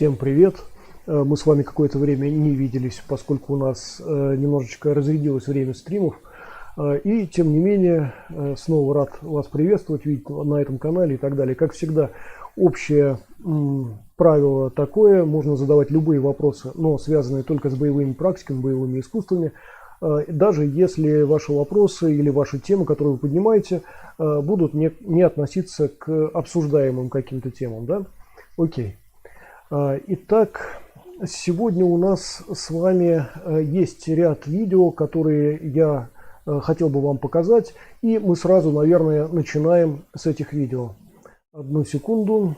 Всем привет! Мы с вами какое-то время не виделись, поскольку у нас немножечко разрядилось время стримов. И тем не менее, снова рад вас приветствовать, видеть на этом канале и так далее. Как всегда, общее правило такое: можно задавать любые вопросы, но связанные только с боевыми практиками, боевыми искусствами. Даже если ваши вопросы или ваши темы, которые вы поднимаете, будут не относиться к обсуждаемым каким-то темам. Да? Окей. Итак, сегодня у нас с вами есть ряд видео, которые я хотел бы вам показать. И мы сразу, наверное, начинаем с этих видео. Одну секунду.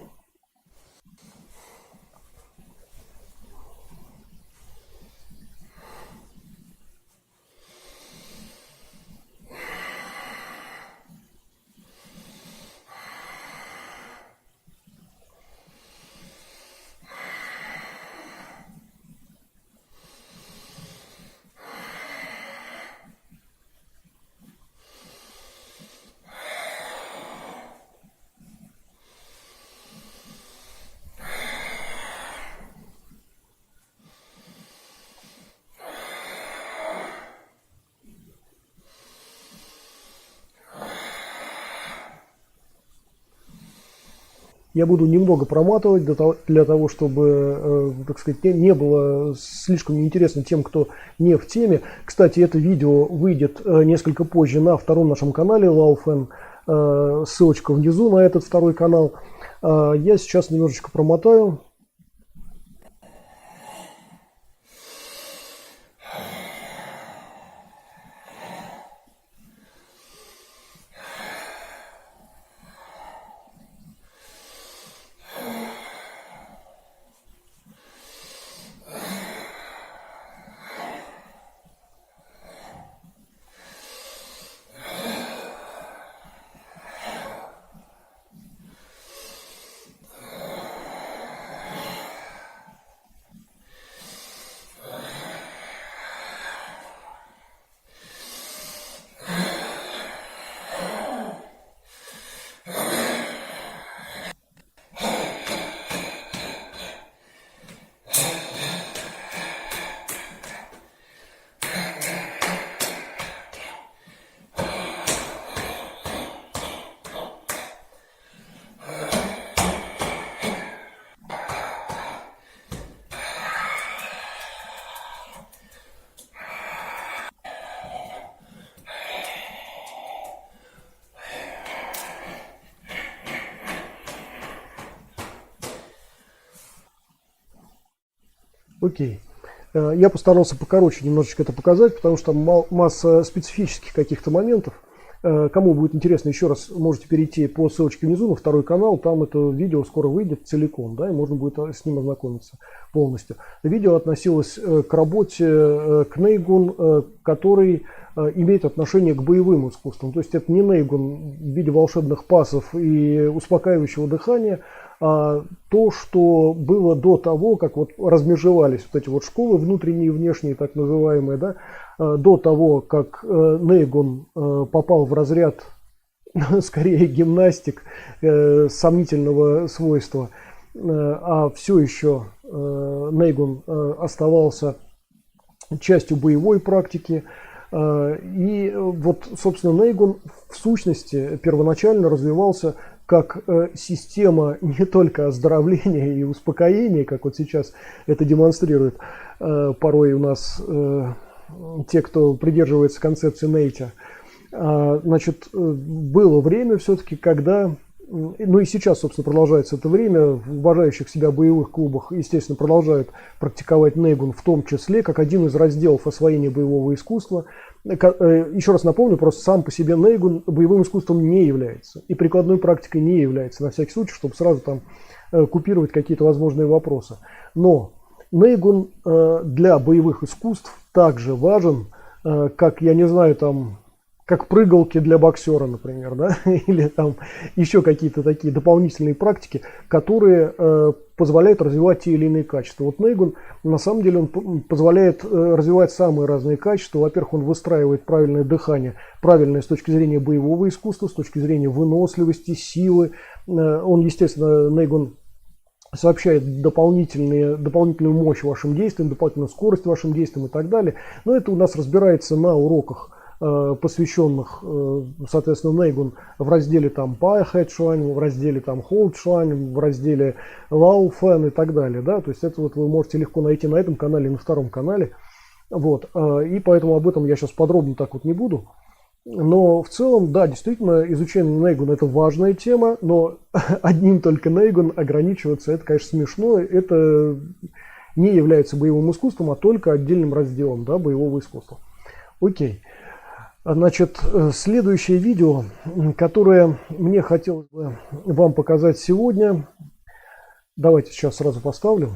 Я буду немного проматывать для того, чтобы, так сказать, не было слишком неинтересно тем, кто не в теме. Кстати, это видео выйдет несколько позже на втором нашем канале Laufen. Ссылочка внизу на этот второй канал. Я сейчас немножечко промотаю. Окей. Я постарался покороче немножечко это показать, потому что там масса специфических каких-то моментов. Кому будет интересно, еще раз можете перейти по ссылочке внизу на второй канал. Там это видео скоро выйдет целиком, да, и можно будет с ним ознакомиться полностью. Видео относилось к работе Кнейгун, который имеет отношение к боевым искусствам. То есть это не Нейгун в виде волшебных пассов и успокаивающего дыхания, а то, что было до того, как вот размежевались вот эти вот школы внутренние и внешние, так называемые, да, до того, как Нейгун попал в разряд, скорее, гимнастик сомнительного свойства, а все еще Нейгун оставался частью боевой практики. И вот, собственно, Нейгун в сущности первоначально развивался как система не только оздоровления и успокоения, как вот сейчас это демонстрирует порой у нас те, кто придерживается концепции Nature. Значит, было время все-таки, когда, ну и сейчас, собственно, продолжается это время, в уважающих себя боевых клубах, естественно, продолжают практиковать Нейгун, в том числе, как один из разделов освоения боевого искусства. Еще раз напомню, просто сам по себе Нейгун боевым искусством не является. И прикладной практикой не является, на всякий случай, чтобы сразу там купировать какие-то возможные вопросы. Но Нейгун для боевых искусств также важен, как, я не знаю, там, как прыгалки для боксера, например, да? Или там еще какие-то такие дополнительные практики, которые позволяют развивать те или иные качества. Вот Нейгун, на самом деле, он позволяет развивать самые разные качества. Во-первых, он выстраивает правильное дыхание, правильное с точки зрения боевого искусства, с точки зрения выносливости, силы. Он, естественно, Нейгун сообщает дополнительную мощь вашим действиям, дополнительную скорость вашим действиям и так далее. Но это у нас разбирается на уроках, посвященных, соответственно, Neygun в разделе там Pi Head Shrine, в разделе там Hold Shrine, в разделе Low Fan и так далее. Да? То есть это вот вы можете легко найти на этом канале и на втором канале. Вот. И поэтому об этом я сейчас подробно так вот не буду. Но в целом, да, действительно, изучение Neygun это важная тема, но одним только Neygun ограничиваться, это, конечно, смешно. Это не является боевым искусством, а только отдельным разделом, да, боевого искусства. Окей. Значит, следующее видео, которое мне хотелось бы вам показать сегодня. Давайте сейчас сразу поставлю.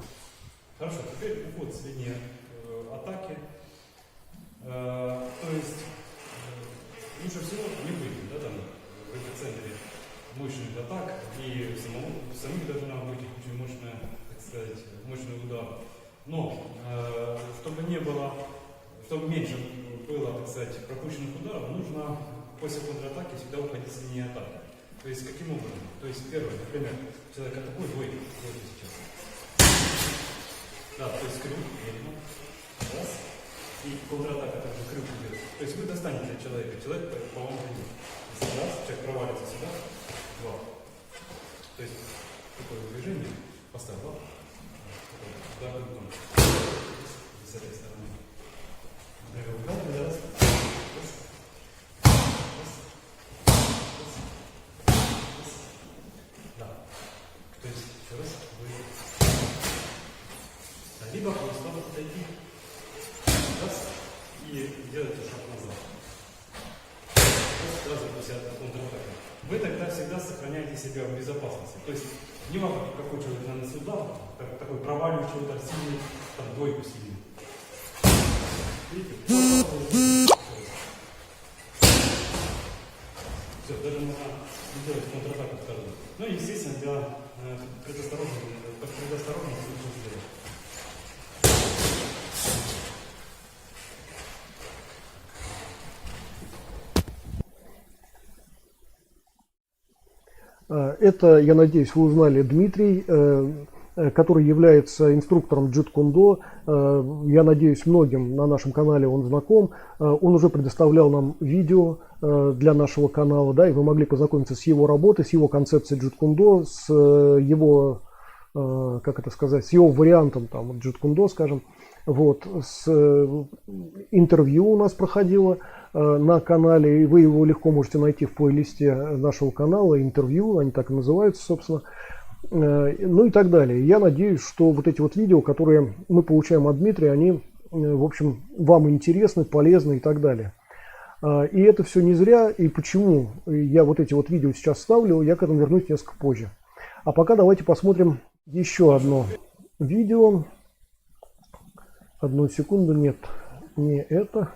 Хорошо, теперь уход с линии атаки. То есть лучше всего не быть, да, там, в эпицентре мощных атак, и самим должна быть очень мощная, так сказать, мощный удар. Но чтобы не было, чтобы меньше было, так сказать, пропущенных ударов, нужно после контратаки всегда уходить с линии атаки. То есть каким образом? То есть первое, например, человек атакует двойку сейчас. Да, то есть крюк, видно. Раз. И контратака также крюк идет. То есть вы достанете человека, человек по вам придет. Раз, человек провалится сюда, два. То есть такое движение, поставил, да, с этой стороны. Раз. Да. То есть еще раз вы либо просто отойти. Раз. И делаете шаг назад. Сразу после контратаки. Вы тогда всегда сохраняете себя в безопасности. То есть не важно, какой человек наносит удар, такой проваливающий удар сильный, там двойку сильный. Видите? Все, даже можно сделать контратаку вторую. Ну и естественно для предосторожности лучше сделать. Это, я надеюсь, вы узнали Дмитрий, который является инструктором джит-кундо. Я надеюсь, многим на нашем канале он знаком. Он уже предоставлял нам видео для нашего канала, да, и вы могли познакомиться с его работой, с его концепцией джит-кундо, с его, как это сказать, с его вариантом там джит-кундо, скажем. Вот, с интервью у нас проходило на канале, и вы его легко можете найти в плейлисте нашего канала, интервью, они так и называются, собственно, ну и так далее. Я надеюсь, что вот эти вот видео, которые мы получаем от Дмитрия, они, в общем, вам интересны, полезны и так далее. И это все не зря, и почему я вот эти вот видео сейчас ставлю, я к этому вернусь несколько позже. А пока давайте посмотрим еще одно видео. Одну секунду, нет, не это.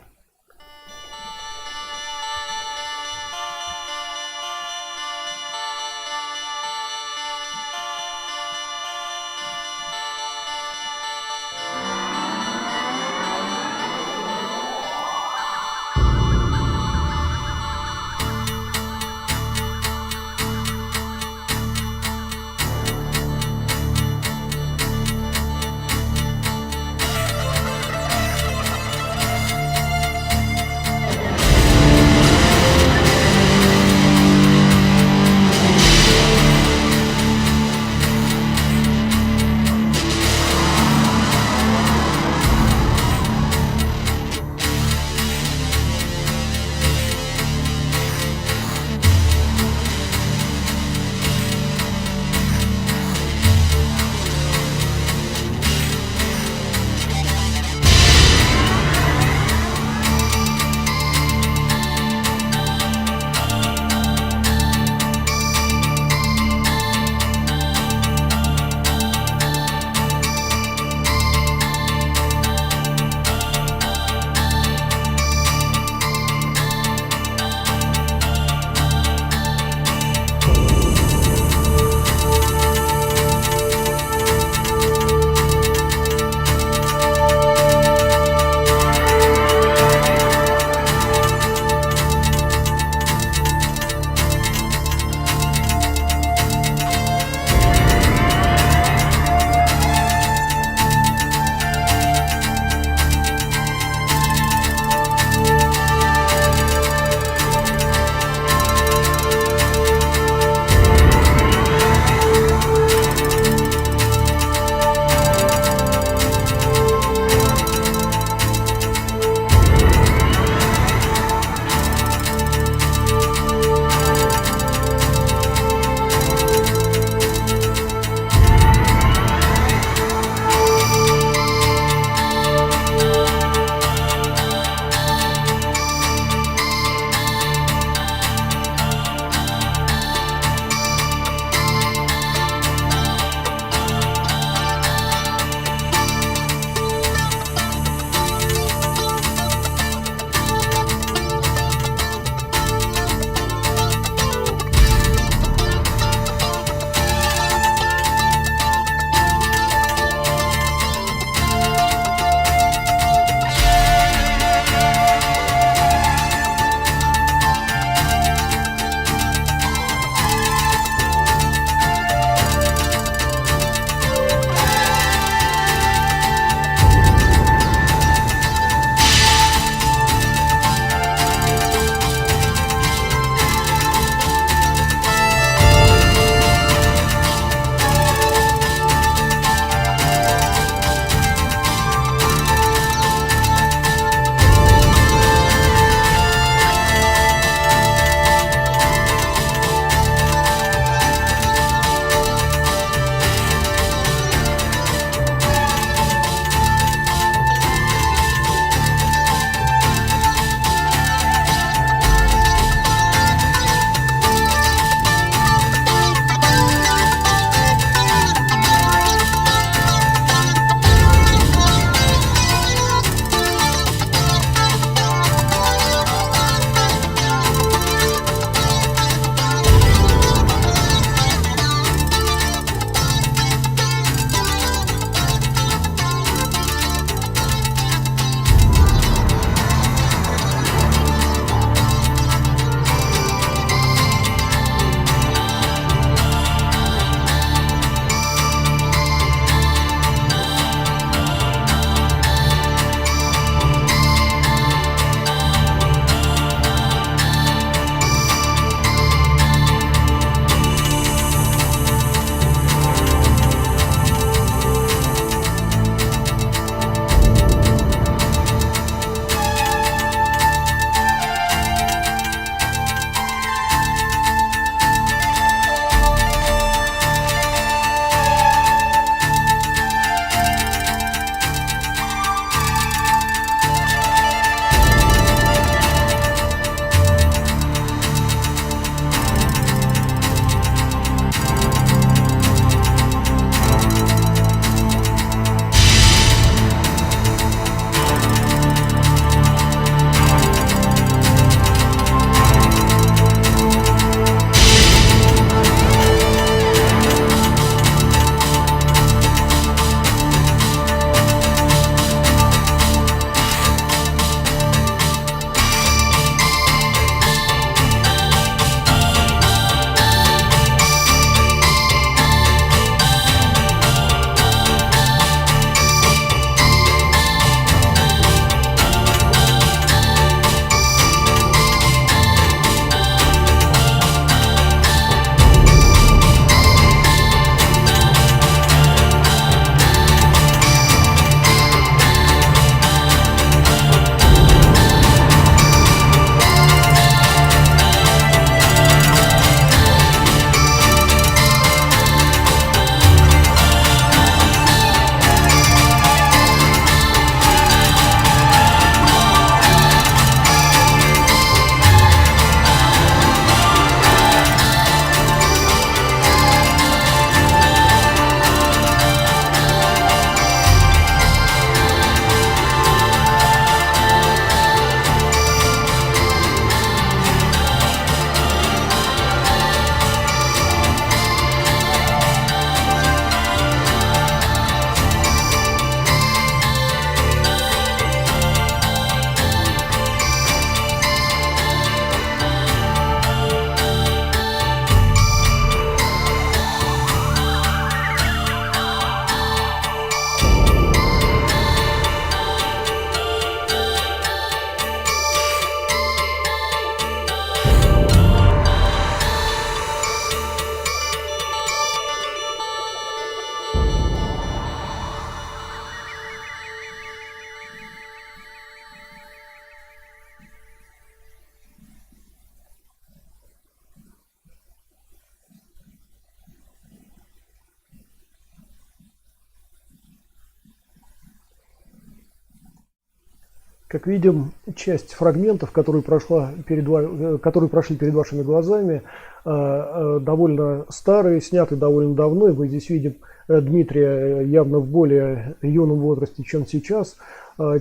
Как видим, часть фрагментов, которые прошли перед вашими глазами, довольно старые, сняты довольно давно. И мы здесь видим Дмитрия явно в более юном возрасте, чем сейчас.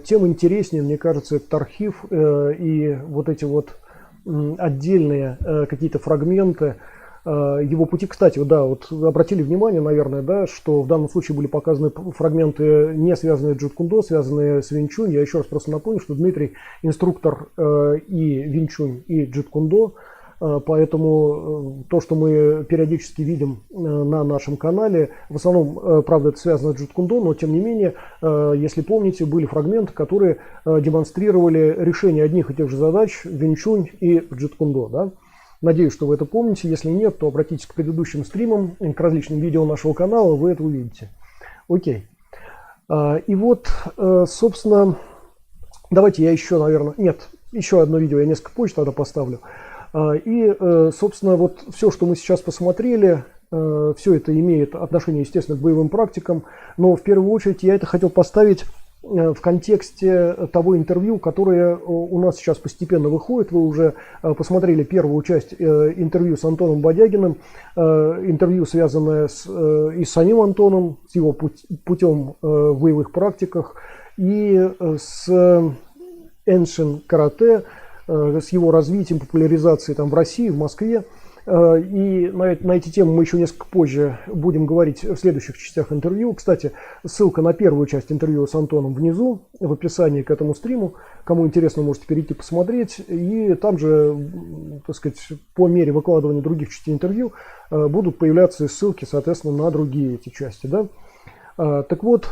Тем интереснее, мне кажется, этот архив и вот эти вот отдельные какие-то фрагменты его пути. Кстати, да, вот вы обратили внимание, наверное, да, что в данном случае были показаны фрагменты, не связанные с джит-кундо, связанные с винчунь. Я еще раз просто напомню, что Дмитрий инструктор и винчунь, и джит-кундо, поэтому то, что мы периодически видим на нашем канале, в основном, правда, это связано с джит-кундо, но тем не менее, если помните, были фрагменты, которые демонстрировали решение одних и тех же задач в винчунь и в джит-кундо, да. Надеюсь, что вы это помните. Если нет, то обратитесь к предыдущим стримам, к различным видео нашего канала, вы это увидите. Окей. И вот, собственно, давайте я еще, наверное... Нет, еще одно видео я несколько позже тогда поставлю. И, собственно, вот все, что мы сейчас посмотрели, все это имеет отношение, естественно, к боевым практикам. Но в первую очередь я это хотел поставить в контексте того интервью, которое у нас сейчас постепенно выходит. Вы уже посмотрели первую часть интервью с Антоном Бодягиным. Интервью, связанное и с самим Антоном, с его путем в боевых практиках, и с Эншин карате, с его развитием, популяризацией там в России, в Москве. И на эти темы мы еще несколько позже будем говорить в следующих частях интервью. Кстати, ссылка на первую часть интервью с Антоном внизу, в описании к этому стриму. Кому интересно, можете перейти посмотреть. И там же, так сказать, по мере выкладывания других частей интервью будут появляться ссылки, соответственно, на другие эти части. Да? Так вот,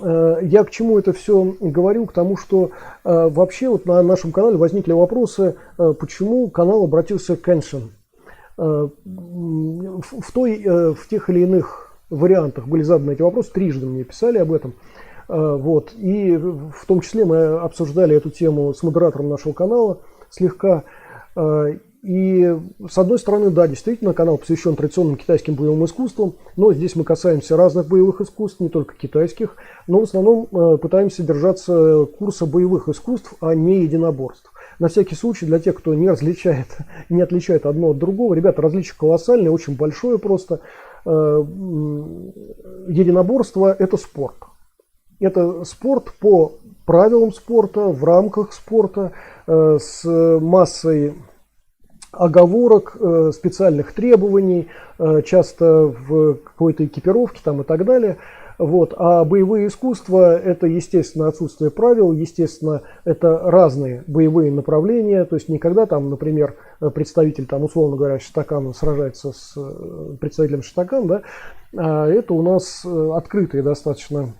я к чему это все говорю? К тому, что вообще вот на нашем канале возникли вопросы, почему канал обратился к Эншин. В тех или иных вариантах были заданы эти вопросы, трижды мне писали об этом. Вот. И в том числе мы обсуждали эту тему с модератором нашего канала слегка. И с одной стороны, да, действительно, канал посвящен традиционным китайским боевым искусствам, но здесь мы касаемся разных боевых искусств, не только китайских, но в основном пытаемся держаться курса боевых искусств, а не единоборств. На всякий случай, для тех, кто не отличает одно от другого, ребята, различие колоссальное, очень большое просто. Единоборство – это спорт. Это спорт по правилам спорта, в рамках спорта, с массой оговорок, специальных требований, часто в какой-то экипировке там и так далее. Вот. А боевые искусства – это, естественно, отсутствие правил, естественно, это разные боевые направления. То есть никогда там, например, представитель, там, условно говоря, Шотокан сражается с представителем Шотокан, да, а это у нас открытая достаточно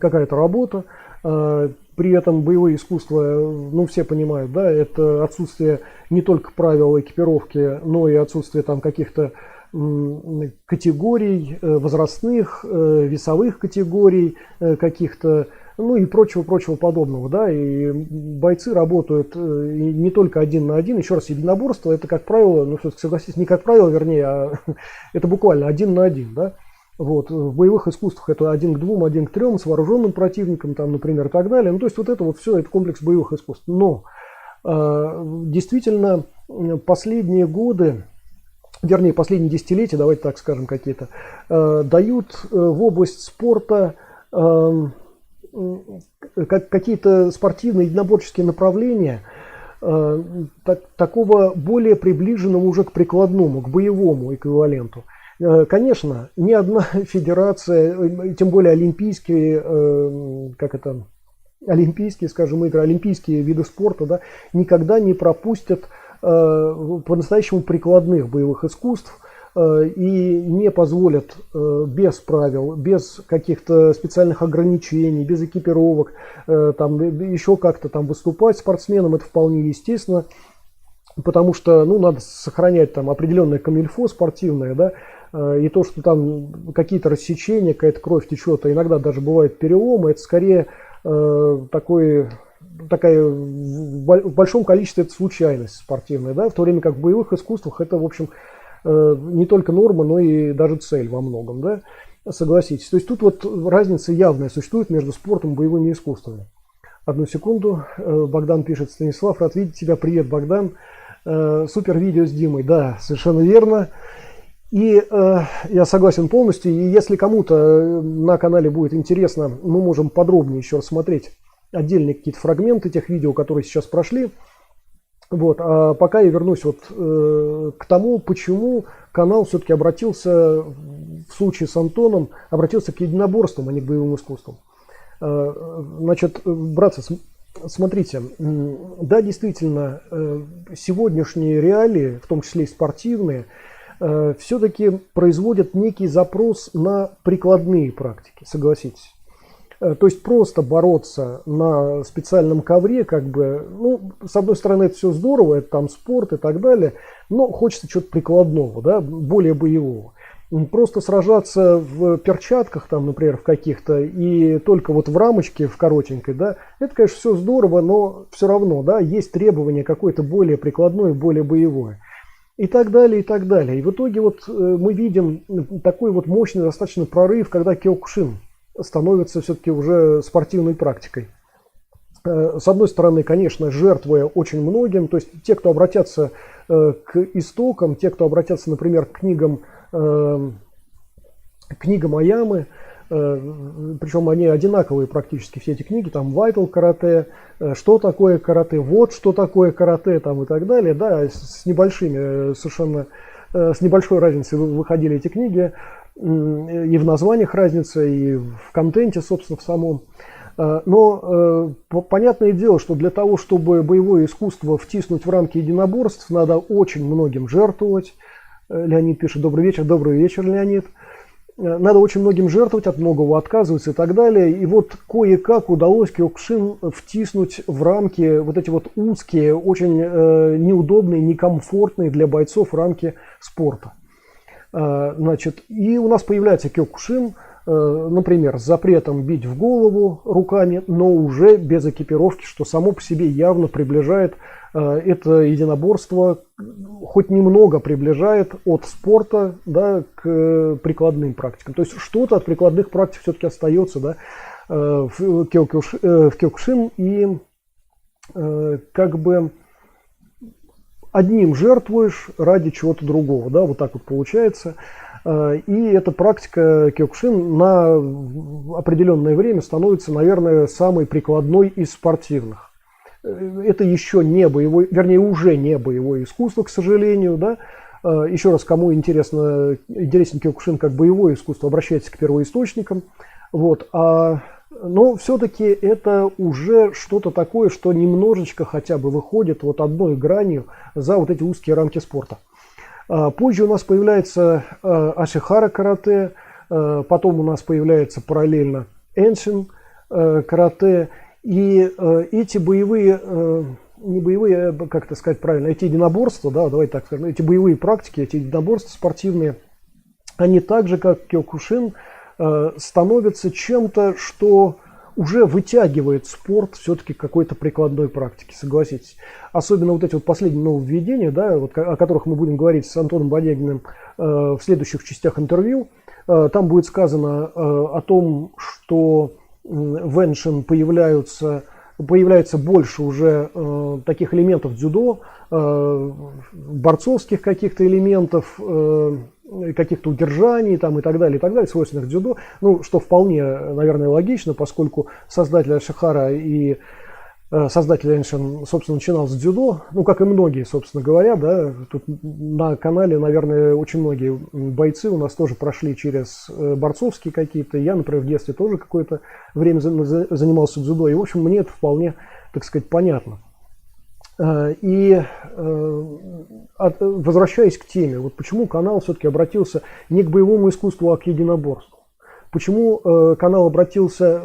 какая-то работа. При этом боевые искусства, ну, все понимают, да, это отсутствие не только правил экипировки, но и отсутствие там каких-то категорий, возрастных, весовых категорий каких-то, ну и прочего подобного, да, и бойцы работают не только один на один. Еще раз, единоборство это, как правило, ну, согласитесь, не как правило, вернее, а это буквально один на один, да. Вот. В боевых искусствах это 1 к 2, 1 к 3 с вооруженным противником, там, например, и так далее. Ну, то есть вот это вот все, это комплекс боевых искусств. Но действительно последние годы, вернее последние десятилетия, давайте так скажем, какие-то, дают в область спорта какие-то спортивные единоборческие направления, такого более приближенного уже к прикладному, к боевому эквиваленту. Конечно, ни одна федерация, тем более олимпийские, скажем, игры, олимпийские виды спорта, да, никогда не пропустят по-настоящему прикладных боевых искусств и не позволят без правил, без каких-то специальных ограничений, без экипировок, там, еще как-то там выступать спортсменам. Это вполне естественно, потому что, ну, надо сохранять там определенное камильфо спортивное, да. И то, что там какие-то рассечения, какая-то кровь течет, а иногда даже бывают переломы, это скорее такая в большом количестве это случайность спортивная, да, в то время как в боевых искусствах это, в общем, не только норма, но и даже цель во многом, да, согласитесь. То есть тут вот разница явная существует между спортом и боевыми искусствами. Одну секунду. Богдан пишет: Станислав, рад видеть тебя. Привет, Богдан. Супер видео с Димой. Да, совершенно верно. И я согласен полностью. И если кому-то на канале будет интересно, мы можем подробнее еще рассмотреть отдельные какие-то фрагменты тех видео, которые сейчас прошли. Вот. А пока я вернусь вот к тому, почему канал все-таки обратился, в случае с Антоном, обратился к единоборствам, а не к боевым искусствам. Значит, братцы, смотрите, да, действительно, сегодняшние реалии, в том числе и спортивные, все-таки производят некий запрос на прикладные практики, согласитесь. То есть просто бороться на специальном ковре, как бы, ну, с одной стороны, это все здорово, это там спорт и так далее, но хочется чего-то прикладного, да, более боевого. Просто сражаться в перчатках, там, например, в каких-то, и только вот в рамочке, в коротенькой, да, это, конечно, все здорово, но все равно, да, есть требование какое-то более прикладное, более боевое. И так далее, и так далее. И в итоге вот мы видим такой вот мощный достаточно прорыв, когда Киокушин становится все-таки уже спортивной практикой. С одной стороны, конечно, жертвуя очень многим, то есть те, кто обратятся к истокам, те, кто обратятся, например, к книгам Аямы, причем они одинаковые практически, все эти книги, там Vital карате, что такое карате, вот что такое карате, там и так далее, да, с небольшими совершенно, с небольшой разницей выходили эти книги, и в названиях разница, и в контенте, собственно, в самом. Но понятное дело, что для того, чтобы боевое искусство втиснуть в рамки единоборств, надо очень многим жертвовать. Леонид пишет: добрый вечер, Леонид. Надо очень многим жертвовать, от многого отказываться и так далее. И вот кое-как удалось Киокушин втиснуть в рамки вот эти вот узкие, очень неудобные, некомфортные для бойцов рамки спорта. Значит, и у нас появляется Киокушин, например, с запретом бить в голову руками, но уже без экипировки, что само по себе явно приближает это единоборство, хоть немного приближает от спорта, да, к прикладным практикам. То есть что-то от прикладных практик все-таки остается, да, в Киокушин, и как бы одним жертвуешь ради чего-то другого, да, вот так вот получается. И эта практика Киокушин на определенное время становится, наверное, самой прикладной из спортивных. Это еще не боевой, вернее, уже не боевое искусство, к сожалению, да. Еще раз, кому интересен Киокушин как боевое искусство, обращайтесь к первоисточникам. Вот. Но все-таки это уже что-то такое, что немножечко хотя бы выходит вот одной гранью за вот эти узкие рамки спорта. Позже у нас появляется Ашихара карате, потом у нас появляется параллельно Эншин карате. И эти боевые, не боевые, как это сказать правильно, эти единоборства, да, давайте так скажем, эти боевые практики, эти единоборства спортивные, они так же, как Киокушин, становятся чем-то, что уже вытягивает спорт все-таки к какой-то прикладной практике, согласитесь. Особенно вот эти вот последние нововведения, да, вот, о которых мы будем говорить с Антоном Бодягиным в следующих частях интервью. Там будет сказано о том, что в Эншин появляется больше уже таких элементов дзюдо, борцовских каких-то элементов, каких-то удержаний там, и так далее, свойственных дзюдо. Ну, что вполне, наверное, логично, поскольку создатель Ашихара и создатель Эншин, собственно, начинал с дзюдо, ну, как и многие, собственно говоря, да, тут на канале, наверное, очень многие бойцы у нас тоже прошли через борцовские какие-то, я, например, в детстве тоже какое-то время занимался дзюдо, и, в общем, мне это вполне, так сказать, понятно. И возвращаясь к теме, вот почему канал все-таки обратился не к боевому искусству, а к единоборству. Почему канал обратился,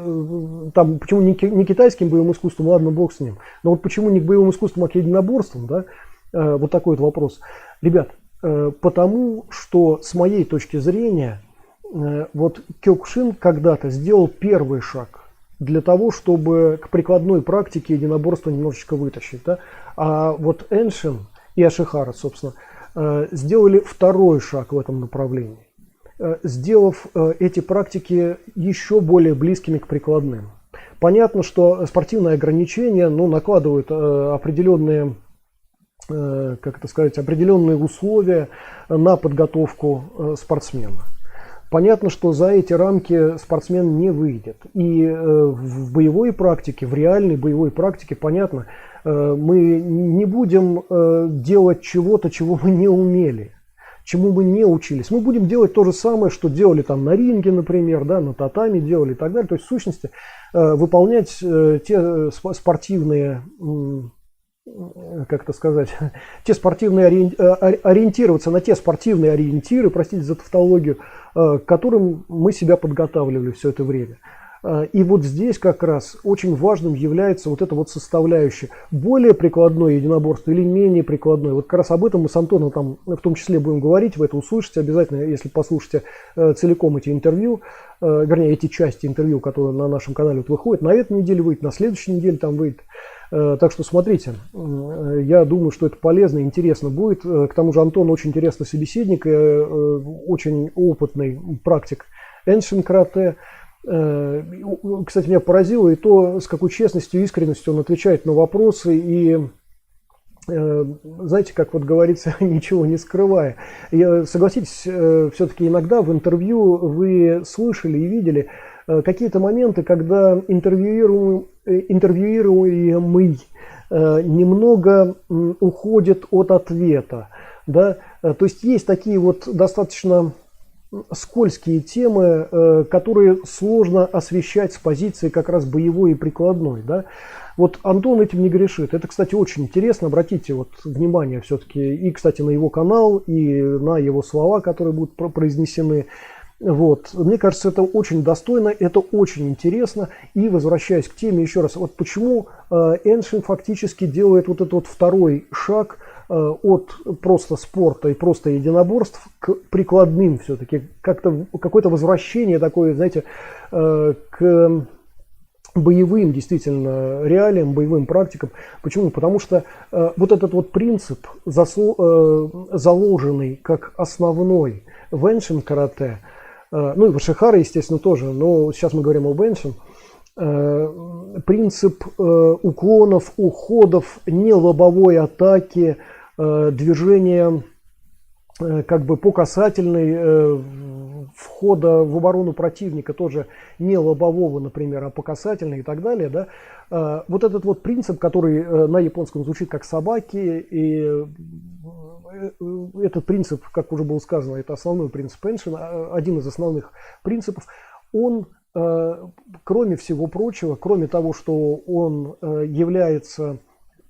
там, почему не китайским боевым искусством, ладно, бог с ним, но вот почему не к боевым искусствам, а к единоборствам, да, вот такой вот вопрос. Ребят, потому что с моей точки зрения, вот Киокушин когда-то сделал первый шаг для того, чтобы к прикладной практике единоборства немножечко вытащить, да, а вот Эншин и Ашихара, собственно, сделали второй шаг в этом направлении, сделав эти практики еще более близкими к прикладным. Понятно, что спортивные ограничения, ну, накладывают определенные, как это сказать, определенные условия на подготовку спортсмена. Понятно, что за эти рамки спортсмен не выйдет. И в боевой практике, в реальной боевой практике, понятно, мы не будем делать чего-то, чего мы не умели, чему мы не учились. Мы будем делать то же самое, что делали там на ринге, например, да, на татами делали и так далее. То есть, в сущности, выполнять те спортивные, как это сказать, те спортивные ориентироваться на те спортивные ориентиры, простите за тавтологию, к которым мы себя подготавливали все это время. И вот здесь как раз очень важным является вот эта вот составляющая. Более прикладное единоборство или менее прикладное. Вот как раз об этом мы с Антоном там в том числе будем говорить, вы это услышите обязательно, если послушаете целиком эти интервью, вернее эти части интервью, которые на нашем канале вот выходят. На этой неделе выйдет, на следующей неделе там выйдет. Так что смотрите, я думаю, что это полезно и интересно будет. К тому же Антон очень интересный собеседник, очень опытный практик Эншин карате. Кстати, меня поразило и то, с какой честностью и искренностью он отвечает на вопросы и, знаете, как вот говорится, ничего не скрывая. Согласитесь, все-таки иногда в интервью вы слышали и видели какие-то моменты, когда интервьюируемый немного уходит от ответа, да? То есть есть такие вот достаточно скользкие темы, которые сложно освещать с позиции как раз боевой и прикладной, да? Вот Антон этим не грешит. Это, кстати, очень интересно. Обратите вот внимание все-таки и, кстати, на его канал, и на его слова, которые будут произнесены. Вот. Мне кажется, это очень достойно, это очень интересно. И возвращаясь к теме еще раз, вот почему Эншин фактически делает вот этот вот второй шаг от просто спорта и просто единоборств к прикладным все-таки. Как-то какое-то возвращение такое, знаете, к боевым действительно реалиям, боевым практикам. Почему? Потому что вот этот вот принцип, заложенный как основной в Эншин карате, ну и в Ишихара, естественно, тоже, но сейчас мы говорим об Эншин, принцип уклонов, уходов, не лобовой атаки, движения как бы по касательной, входа в оборону противника тоже не лобового, например, а по касательной и так далее, да? Вот этот вот принцип, который на японском звучит как собаки, и этот принцип, как уже было сказано, это основной принцип Эншин, один из основных принципов, он, кроме всего прочего, кроме того, что он является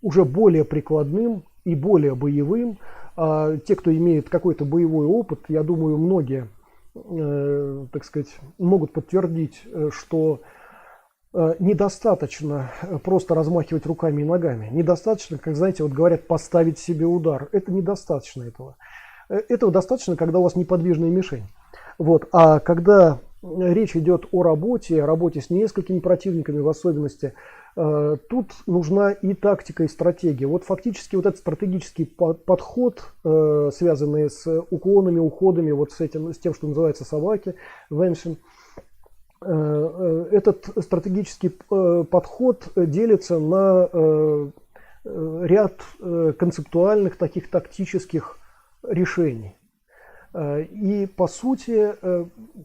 уже более прикладным и более боевым, те, кто имеет какой-то боевой опыт, я думаю, многие, так сказать, могут подтвердить, что недостаточно просто размахивать руками и ногами. Недостаточно, как, знаете, вот говорят, поставить себе удар. Это недостаточно этого. Этого достаточно, когда у вас неподвижная мишень. Вот. А когда речь идет о работе с несколькими противниками в особенности, тут нужна и тактика, и стратегия. Вот фактически вот этот стратегический подход, связанный с уклонами, уходами, вот с этим, с тем, что называется собаки, веншин, этот стратегический подход делится на ряд концептуальных таких тактических решений. И по сути,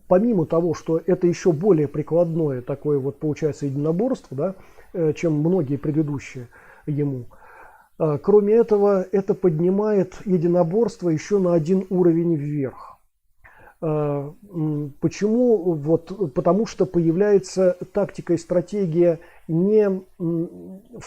помимо того, что это еще более прикладное такое вот получается единоборство, да, чем многие предыдущие ему, кроме этого, это поднимает единоборство еще на один уровень вверх. Почему? Вот, потому что появляется тактика и стратегия не в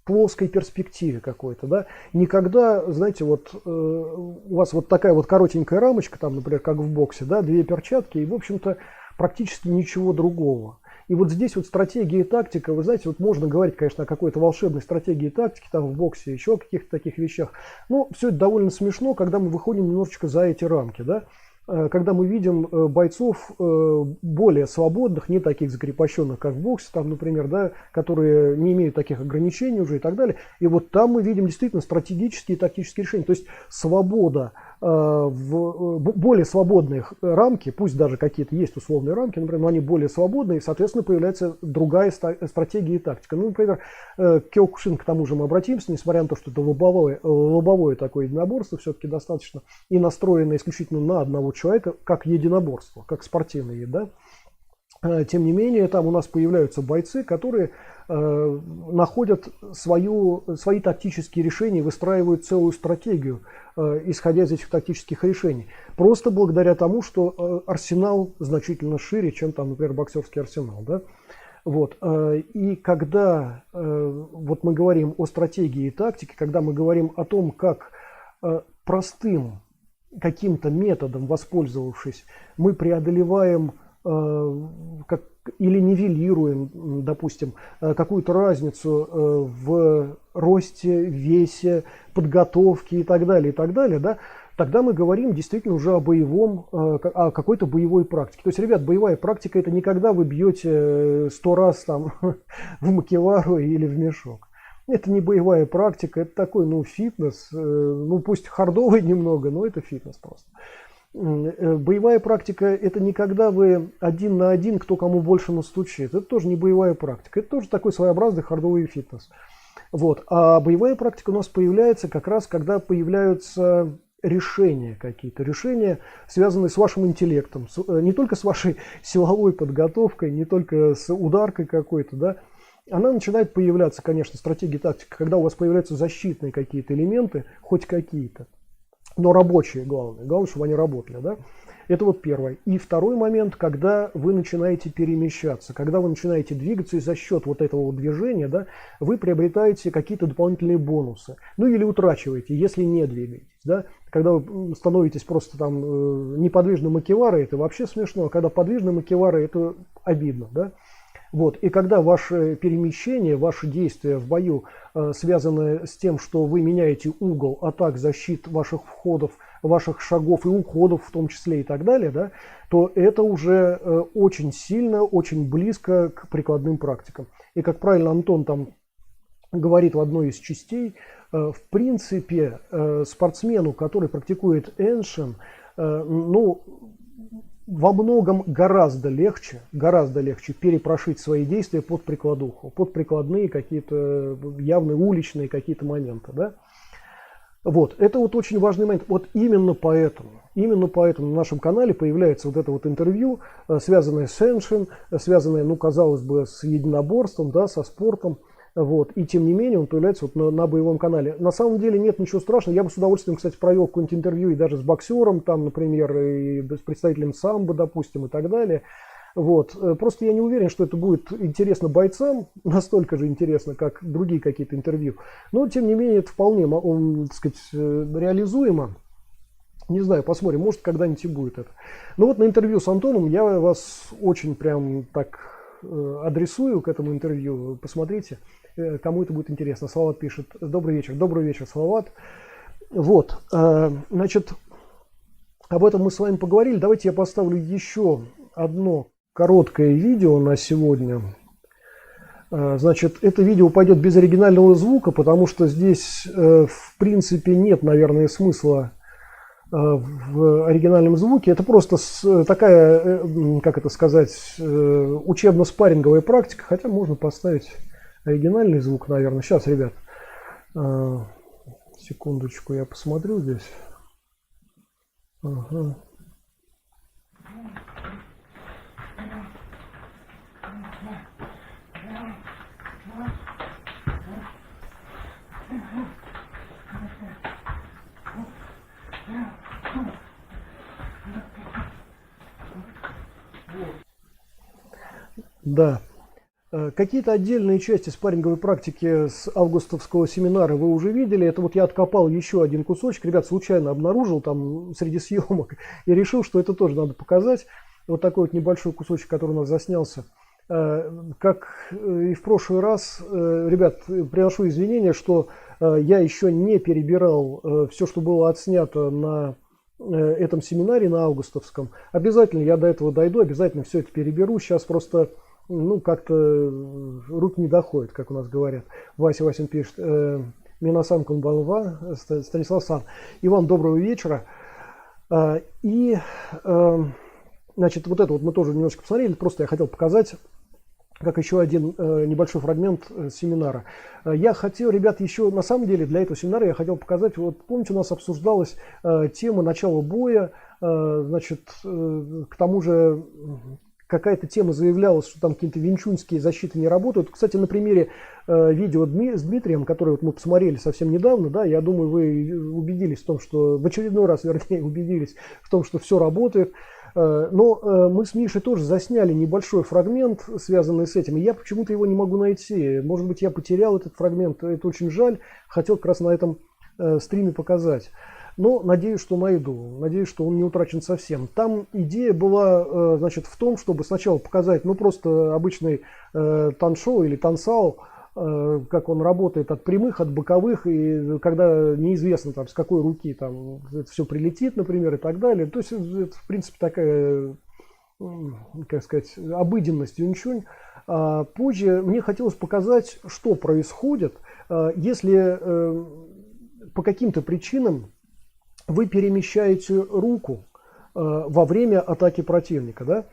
плоской перспективе какой-то, да, никогда, знаете, вот у вас вот такая вот коротенькая рамочка, там, например, как в боксе, да, две перчатки и, в общем-то, практически ничего другого. И вот здесь вот стратегия и тактика, вы знаете, вот можно говорить, конечно, о какой-то волшебной стратегии и тактике, там в боксе, еще о каких-то таких вещах, но все это довольно смешно, когда мы выходим немножечко за эти рамки, да. Когда мы видим бойцов более свободных, не таких закрепощенных, как в боксе, там, например, да, которые не имеют таких ограничений уже и так далее. И вот там мы видим действительно стратегические и тактические решения. То есть свобода в более свободные рамки, пусть даже какие-то есть условные рамки, например, но они более свободные, и, соответственно, появляется другая стратегия и тактика. Ну, например, Киокушин, к тому же мы обратимся, несмотря на то, что это лобовое такое единоборство, все-таки достаточно, и настроено исключительно на одного человека, как единоборство, как спортивный вид, да. Тем не менее, там у нас появляются бойцы, которые находят свои тактические решения, выстраивают целую стратегию, исходя из этих тактических решений. Просто благодаря тому, что арсенал значительно шире, чем там, например, боксерский арсенал. Да? Вот. И когда вот мы говорим о стратегии и тактике, когда мы говорим о том, как простым каким-то методом воспользовавшись, мы преодолеваем или нивелируем, допустим, какую-то разницу в росте, весе, подготовке и так далее, да, тогда мы говорим действительно уже о какой-то боевой практике. То есть, ребят, боевая практика — это не когда вы бьете 100 раз там в макевару или в мешок. Это не боевая практика, это такой, фитнес, пусть хардовый немного, но это фитнес просто. Боевая практика — это не когда вы один на один, кто кому больше настучит. Это тоже не боевая практика. Это тоже такой своеобразный хардовый фитнес. Вот. А боевая практика у нас появляется как раз, когда появляются решения какие-то. Решения, связанные с вашим интеллектом. Не только с вашей силовой подготовкой, не только с ударкой какой-то, да. Она начинает появляться, конечно, стратегия, тактика, когда у вас появляются защитные какие-то элементы, хоть какие-то. Но рабочие, главное, чтобы они работали, да? Это вот первое. И второй момент, когда вы начинаете перемещаться, когда вы начинаете двигаться, и за счет вот этого движения, да, вы приобретаете какие-то дополнительные бонусы. Или утрачиваете, если не двигаетесь, да? Когда вы становитесь просто там неподвижным макеварой, это вообще смешно, а когда подвижным макеварой, это обидно, да? Вот. И когда ваше перемещение, ваши действия в бою связаны с тем, что вы меняете угол атак, защит ваших входов, ваших шагов и уходов в том числе и так далее, да, то это уже очень сильно, очень близко к прикладным практикам. И как правильно Антон там говорит в одной из частей, в принципе, спортсмену, который практикует эншин, во многом гораздо легче перепрошить свои действия под прикладуху, под прикладные какие-то явные уличные какие-то моменты, да. Вот, это вот очень важный момент. Вот именно поэтому на нашем канале появляется вот это вот интервью, связанное с эншин, связанное, казалось бы, с единоборством, да, со спортом. Вот. И тем не менее он появляется вот на боевом канале. На самом деле нет ничего страшного. Я бы с удовольствием, кстати, провел какое-нибудь интервью и даже с боксером, там, например, и с представителем самбо, допустим, и так далее. Вот. Просто я не уверен, что это будет интересно бойцам, настолько же интересно, как другие какие-то интервью. Но, тем не менее, это вполне, так сказать, реализуемо. Не знаю, посмотрим, может, когда-нибудь и будет это. Но вот на интервью с Антоном я вас очень прям так адресую к этому интервью. Посмотрите, кому это будет интересно. Салават пишет: добрый вечер, Салават. Вот, значит, об этом мы с вами поговорили. Давайте я поставлю еще одно короткое видео на сегодня. Значит, это видео пойдет без оригинального звука, потому что здесь, в принципе, нет, наверное, смысла в оригинальном звуке. Это просто такая, как это сказать, учебно-спарринговая практика, хотя можно поставить оригинальный звук, наверное. Сейчас, ребят, секундочку, я посмотрю здесь. Ага. Да. Какие-то отдельные части спарринговой практики с августовского семинара вы уже видели. Это вот я откопал еще один кусочек. Ребят, случайно обнаружил там среди съемок и решил, что это тоже надо показать. Вот такой вот небольшой кусочек, который у нас заснялся. Как и в прошлый раз, ребят, приношу извинения, что я еще не перебирал все, что было отснято на этом семинаре, на августовском. Обязательно я до этого дойду, обязательно все это переберу. Сейчас просто, как-то руки не доходят, как у нас говорят. Васин пишет: Минасан Кунбалва, Станислав Сан. Иван, доброго вечера. И, значит, вот это вот мы тоже немножечко посмотрели, просто я хотел показать, как еще один небольшой фрагмент семинара. Я хотел, ребят, еще на самом деле для этого семинара я хотел показать, вот помните, у нас обсуждалась тема начала боя, значит, к тому же какая-то тема заявлялась, что там какие-то винчунские защиты не работают. Кстати, на примере видео с Дмитрием, которое вот мы посмотрели совсем недавно, да, я думаю, вы убедились в том, что, в очередной раз, вернее, убедились в том, что все работает. Но мы с Мишей тоже засняли небольшой фрагмент, связанный с этим, и я почему-то его не могу найти. Может быть, я потерял этот фрагмент, это очень жаль. Хотел как раз на этом стриме показать. Но надеюсь, что найду. Надеюсь, что он не утрачен совсем. Там идея была, значит, в том, чтобы сначала показать, ну, просто обычный таншоу или тансао, как он работает от прямых, от боковых, и когда неизвестно, там, с какой руки там это все прилетит, например, и так далее. То есть это, в принципе, такая, как сказать, обыденность винчунь. Позже мне хотелось показать, что происходит, если по каким-то причинам вы перемещаете руку во время атаки противника, да?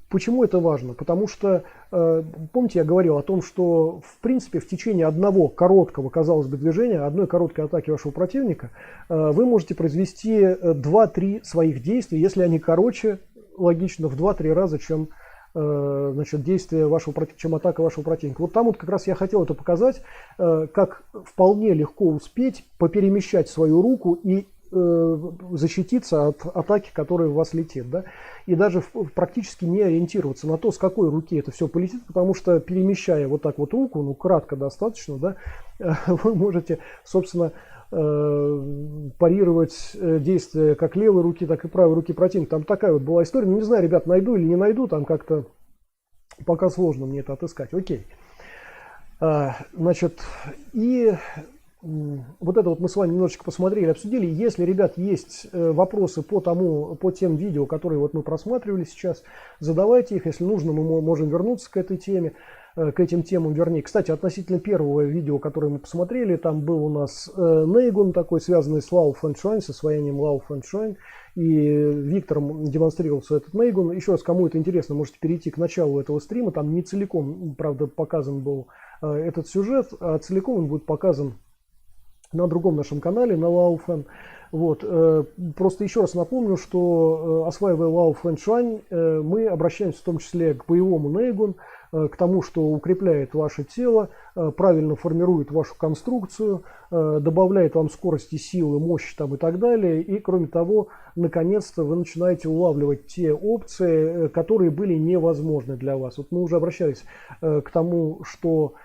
Почему это важно? Потому что, помните, я говорил о том, что, в принципе, в течение одного короткого, казалось бы, движения, одной короткой атаки вашего противника, вы можете произвести 2-3 своих действия, если они короче, логично, в 2-3 раза, чем, значит, действие вашего противника, чем атака вашего противника. Вот там вот как раз я хотел это показать, как вполне легко успеть поперемещать свою руку и защититься от атаки, которая в вас летит, да? И даже практически не ориентироваться на то, с какой руки это все полетит, потому что, перемещая вот так вот руку, ну, кратко достаточно, да, вы можете, собственно, парировать действия как левой руки, так и правой руки противника. Там такая вот была история. Ну, не знаю, ребят, найду или не найду, там как-то пока сложно мне это отыскать. Окей. Значит, и вот это вот мы с вами немножечко посмотрели, обсудили. Если, ребят, есть вопросы по тем видео, которые вот мы просматривали сейчас, задавайте их. Если нужно, мы можем вернуться к этой теме, к этим темам, вернее. Кстати, относительно первого видео, которое мы посмотрели, там был у нас Нейгун такой, связанный с Lao Feng, с освоением Lao Feng, и Виктором демонстрировался этот Нейгун. Еще раз, кому это интересно, можете перейти к началу этого стрима. Там не целиком, правда, показан был этот сюжет, а целиком он будет показан на другом нашем канале, на Lao Fen. Вот. Просто еще раз напомню, что осваивая Lao Feng, мы обращаемся в том числе к боевому Нейгун, к тому, что укрепляет ваше тело, правильно формирует вашу конструкцию, добавляет вам скорости, силы, мощи там и так далее. И кроме того, наконец-то вы начинаете улавливать те опции, которые были невозможны для вас. Вот мы уже обращались к тому, что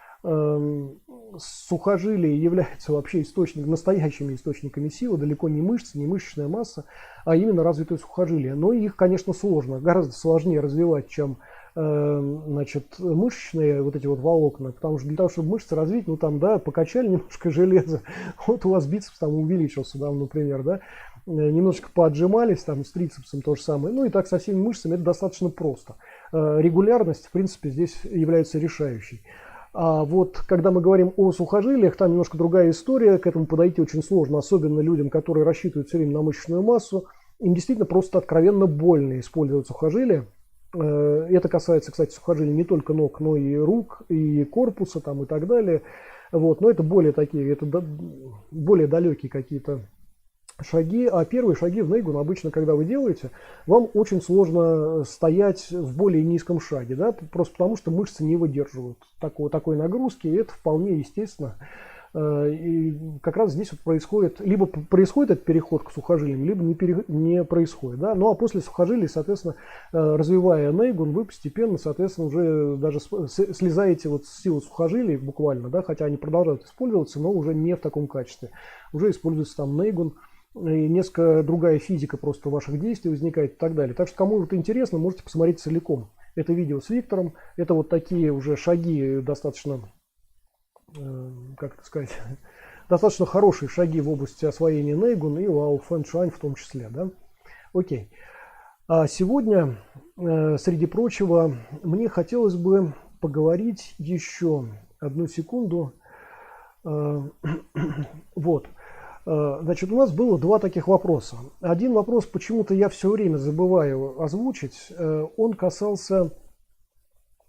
сухожилия являются вообще настоящими источниками силы, далеко не мышцы, не мышечная масса, а именно развитые сухожилия. Но их, конечно, сложно, гораздо сложнее развивать, чем значит, мышечные вот эти вот волокна, потому что для того, чтобы мышцы развить, ну там, да, покачали немножко железо, вот у вас бицепс там увеличился, да, например, да, немножечко поотжимались, там с трицепсом то же самое, ну и так со всеми мышцами это достаточно просто. Регулярность, в принципе, здесь является решающей. А вот когда мы говорим о сухожилиях, там немножко другая история, к этому подойти очень сложно, особенно людям, которые рассчитывают все время на мышечную массу. Им действительно просто откровенно больно использовать сухожилия. Это касается, кстати, сухожилий не только ног, но и рук, и корпуса там, и так далее. Вот. Но это более далекие какие-то шаги. А первые шаги в Нейгун обычно, когда вы делаете, вам очень сложно стоять в более низком шаге, да, просто потому что мышцы не выдерживают такой нагрузки, и это вполне естественно. И как раз здесь вот происходит, либо происходит этот переход к сухожилиям, либо не происходит. Да? Ну а после сухожилий, соответственно, развивая Нейгун, вы постепенно, соответственно, уже даже слезаете вот с силы сухожилий буквально, да, хотя они продолжают использоваться, но уже не в таком качестве. Уже используется там Нейгун, и несколько другая физика просто ваших действий возникает и так далее. Так что, кому это интересно, можете посмотреть целиком. Это видео с Виктором, это вот такие уже шаги достаточно... как это сказать, достаточно хорошие шаги в области освоения Нейгун и Lao Feng в том числе, да? Окей. А сегодня, среди прочего, мне хотелось бы поговорить еще одну секунду. Вот. Значит, у нас было два таких вопроса. Один вопрос почему-то я все время забываю озвучить. Он касался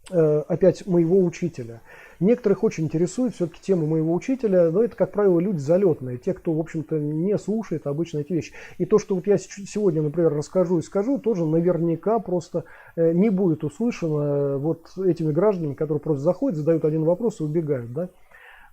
опять моего учителя. Некоторых очень интересует все-таки тема моего учителя, но это, как правило, люди залетные, те, кто, в общем-то, не слушает обычно эти вещи. И то, что вот я сегодня, например, расскажу и скажу, тоже наверняка просто не будет услышано вот этими гражданами, которые просто заходят, задают один вопрос и убегают, да?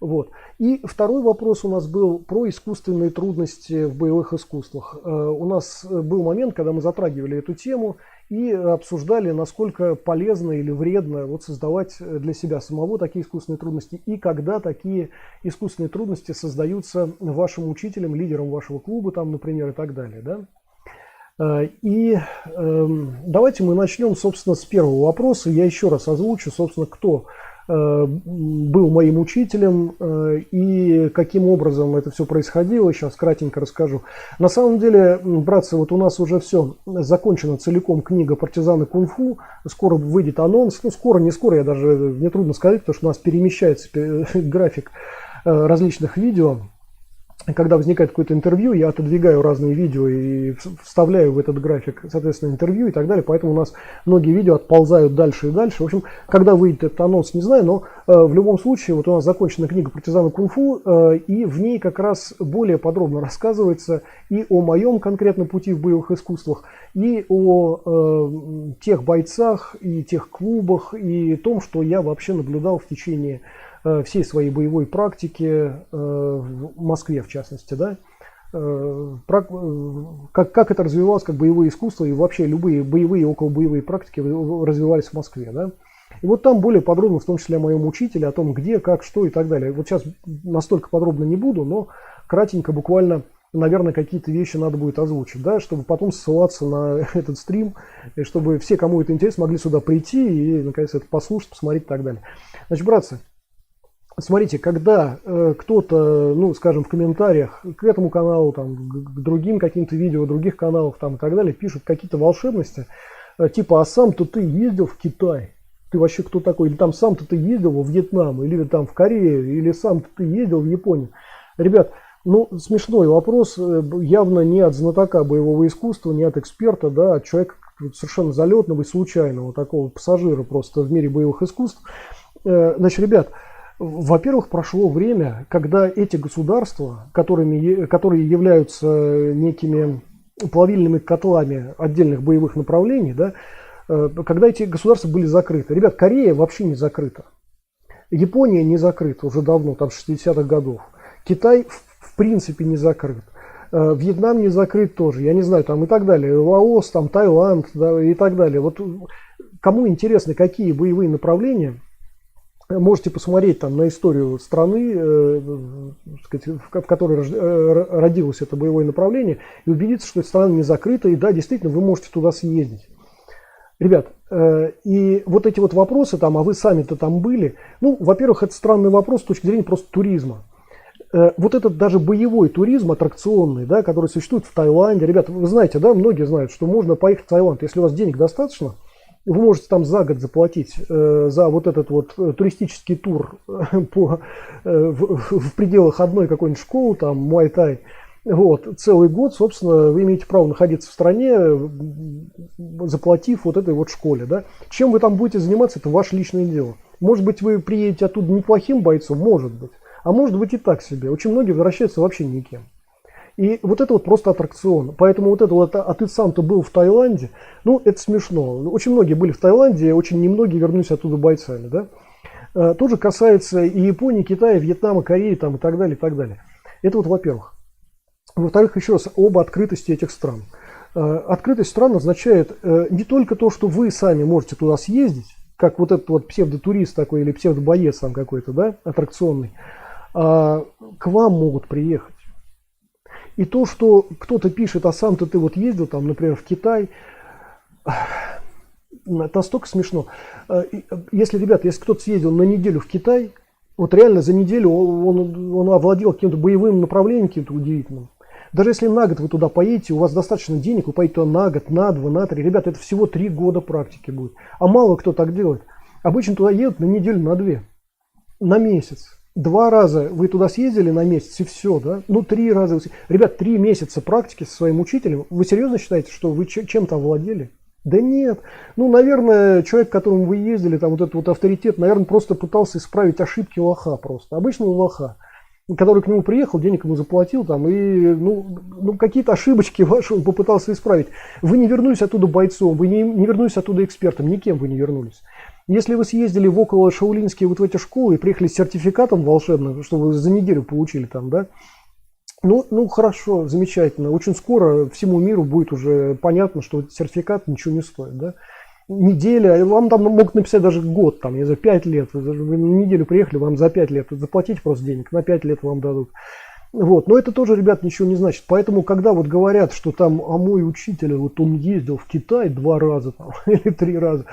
Вот. И второй вопрос у нас был про искусственные трудности в боевых искусствах. У нас был момент, когда мы затрагивали эту тему и обсуждали, насколько полезно или вредно вот создавать для себя самого такие искусственные трудности, и когда такие искусственные трудности создаются вашим учителем, лидером вашего клуба, там, например, и так далее. Да? И давайте мы начнем, собственно, с первого вопроса. Я еще раз озвучу, собственно, кто был моим учителем и каким образом это все происходило. Сейчас кратенько расскажу. На самом деле, братцы, вот у нас уже все закончена целиком книга «Партизаны кунг-фу». Скоро выйдет анонс. Ну, скоро, не скоро, я даже не трудно сказать, потому что у нас перемещается график различных видео. Когда возникает какое-то интервью, я отодвигаю разные видео и вставляю в этот график, соответственно, интервью и так далее. Поэтому у нас многие видео отползают дальше и дальше. В общем, когда выйдет этот анонс, не знаю, но в любом случае, вот у нас закончена книга «Партизаны кунг-фу», и в ней как раз более подробно рассказывается и о моем конкретном пути в боевых искусствах, и о тех бойцах, и тех клубах, и том, что я вообще наблюдал в течение всей своей боевой практики в Москве, в частности, да, как это развивалось, как боевые искусства и вообще любые боевые и околобоевые практики развивались в Москве, да. И вот там более подробно, в том числе о моем учителе, о том, где, как, что и так далее. Вот сейчас настолько подробно не буду, но кратенько, буквально, наверное, какие-то вещи надо будет озвучить, да, чтобы потом ссылаться на этот стрим, и чтобы все, кому это интересно, могли сюда прийти и, наконец, это послушать, посмотреть и так далее. Значит, братцы, смотрите, когда кто-то, ну, скажем, в комментариях к этому каналу, там, к другим каким-то видео, других каналов там, и так далее, пишут какие-то волшебности, типа, а сам-то ты ездил в Китай? Ты вообще кто такой? Или там сам-то ты ездил во Вьетнам, или там в Корею, или сам-то ты ездил в Японию? Ребят, ну, смешной вопрос, явно не от знатока боевого искусства, не от эксперта, да, от человека совершенно залетного и случайного, такого пассажира просто в мире боевых искусств. Значит, ребят, во-первых, прошло время, когда эти государства, которые являются некими плавильными котлами отдельных боевых направлений, да, когда эти государства были закрыты. Ребят, Корея вообще не закрыта. Япония не закрыта уже давно, там 60-х годов. Китай в принципе не закрыт. Вьетнам не закрыт тоже, я не знаю, там и так далее. Лаос, там Таиланд, да, и так далее. Вот кому интересно, какие боевые направления, можете посмотреть там на историю страны, в которой родилось это боевое направление, и убедиться, что эта страна не закрыта, и да, действительно, вы можете туда съездить. Ребят, и вот эти вот вопросы там, а вы сами-то там были, ну, во-первых, это странный вопрос с точки зрения просто туризма. Вот этот даже боевой туризм аттракционный, да, который существует в Таиланде. Ребята, вы знаете, да, многие знают, что можно поехать в Таиланд, если у вас денег достаточно. Вы можете там за год заплатить за вот этот вот туристический тур в пределах одной какой-нибудь школы, там, Муай-Тай. Вот, целый год, собственно, вы имеете право находиться в стране, заплатив вот этой вот школе. Да? Чем вы там будете заниматься, это ваше личное дело. Может быть, вы приедете оттуда неплохим бойцом, может быть. А может быть и так себе. Очень многие возвращаются вообще никем. И вот это вот просто аттракцион. Поэтому вот это вот, а ты сам-то был в Таиланде, ну, это смешно. Очень многие были в Таиланде, очень немногие вернулись оттуда бойцами, да. Тоже касается и Японии, Китая, Вьетнама, Кореи там, и так далее, и так далее. Это вот во-первых. Во-вторых, еще раз, об открытости этих стран. Открытость стран означает не только то, что вы сами можете туда съездить, как вот этот вот псевдотурист такой или псевдобоец там какой-то, да, аттракционный, а к вам могут приехать. И то, что кто-то пишет, а сам-то ты вот ездил там, например, в Китай, это настолько смешно. Если, ребят, если кто-то съездил на неделю в Китай, вот реально за неделю он овладел каким-то боевым направлением, каким-то удивительным. Даже если на год вы туда поедете, у вас достаточно денег, вы поедете туда на год, на 2, на 3. Ребята, это всего 3 года практики будет. А мало кто так делает. Обычно туда едут на неделю, на 2, на месяц. 2 раза вы туда съездили на месяц и все, да? Ну, 3 раза. Ребят, 3 месяца практики со своим учителем. Вы серьезно считаете, что вы чем-то овладели? Да нет. Ну, наверное, человек, к которому вы ездили, там вот этот вот авторитет, наверное, просто пытался исправить ошибки лоха просто. Обычного лоха, который к нему приехал, денег ему заплатил, там, и ну, какие-то ошибочки ваши он попытался исправить. Вы не вернулись оттуда бойцом, вы не вернулись оттуда экспертом, никем вы не вернулись. Если вы съездили в около шаулинские вот в эти школы и приехали с сертификатом волшебным, что вы за неделю получили там, да, ну хорошо, замечательно. Очень скоро всему миру будет уже понятно, что сертификат ничего не стоит, да. Неделя, вам там могут написать даже год, там, я за 5 лет, вы на неделю приехали, вам за 5 лет, заплатите просто денег, на 5 лет вам дадут. Вот, но это тоже, ребят, ничего не значит. Поэтому, когда вот говорят, что там, а мой учитель, вот он ездил в Китай 2 раза там, или 3 раза,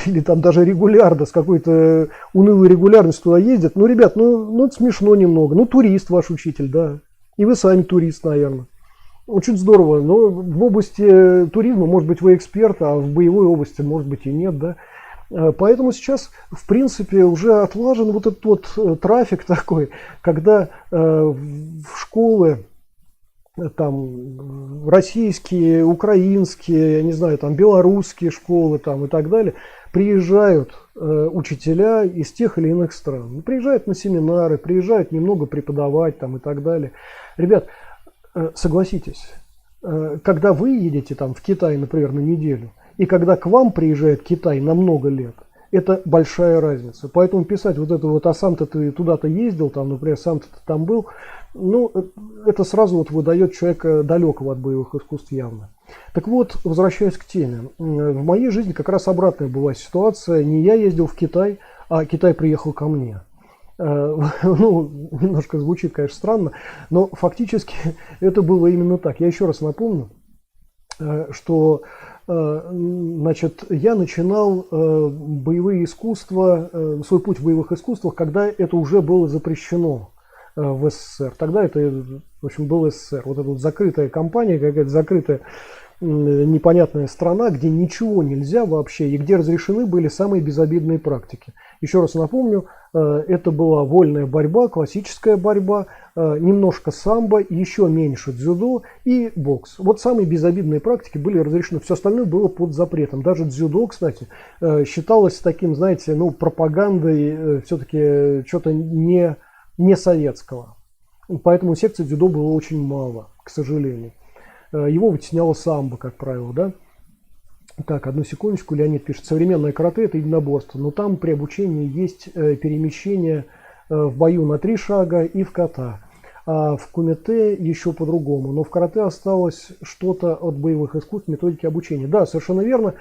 или там даже регулярно, с какой-то унылой регулярностью туда ездят, ну, ребят, ну это смешно немного. Ну, турист ваш учитель, да. И вы сами турист, наверное. Очень здорово, но в области туризма, может быть, вы эксперт, а в боевой области, может быть, и нет, да. Поэтому сейчас, в принципе, уже отлажен вот этот вот трафик такой, когда в школы там российские, украинские, я не знаю, там белорусские школы там и так далее, приезжают учителя из тех или иных стран. Приезжают на семинары, приезжают немного преподавать там и так далее. Ребят, согласитесь, когда вы едете там в Китай, например, на неделю, и когда к вам приезжает Китай на много лет, это большая разница. Поэтому писать вот это вот, а сам-то ты туда-то ездил, там, например, сам-то ты там был, ну, это сразу вот выдает человека далекого от боевых искусств явно. Так вот, возвращаясь к теме. В моей жизни как раз обратная была ситуация. Не я ездил в Китай, а Китай приехал ко мне. Ну, немножко звучит, конечно, странно, но фактически это было именно так. Я еще раз напомню, что значит, я начинал боевые искусства, свой путь в боевых искусствах, когда это уже было запрещено в СССР. Тогда это, в общем, был СССР. Вот эта вот закрытая компания, какая-то закрытая непонятная страна, где ничего нельзя вообще, и где разрешены были самые безобидные практики. Еще раз напомню, это была вольная борьба, классическая борьба, немножко самбо, еще меньше дзюдо и бокс. Вот самые безобидные практики были разрешены, все остальное было под запретом. Даже дзюдо, кстати, считалось таким, знаете, ну, пропагандой все-таки что-то не советского. Поэтому секций дзюдо было очень мало, к сожалению. Его вытесняло самбо, как правило, да. Так, одну секундочку, Леонид пишет, современное карате это единоборство, но там при обучении есть перемещение в бою на 3 шага и в ката. А в кумите еще по-другому. Но в карате осталось что-то от боевых искусств, методики обучения. Да, совершенно верно.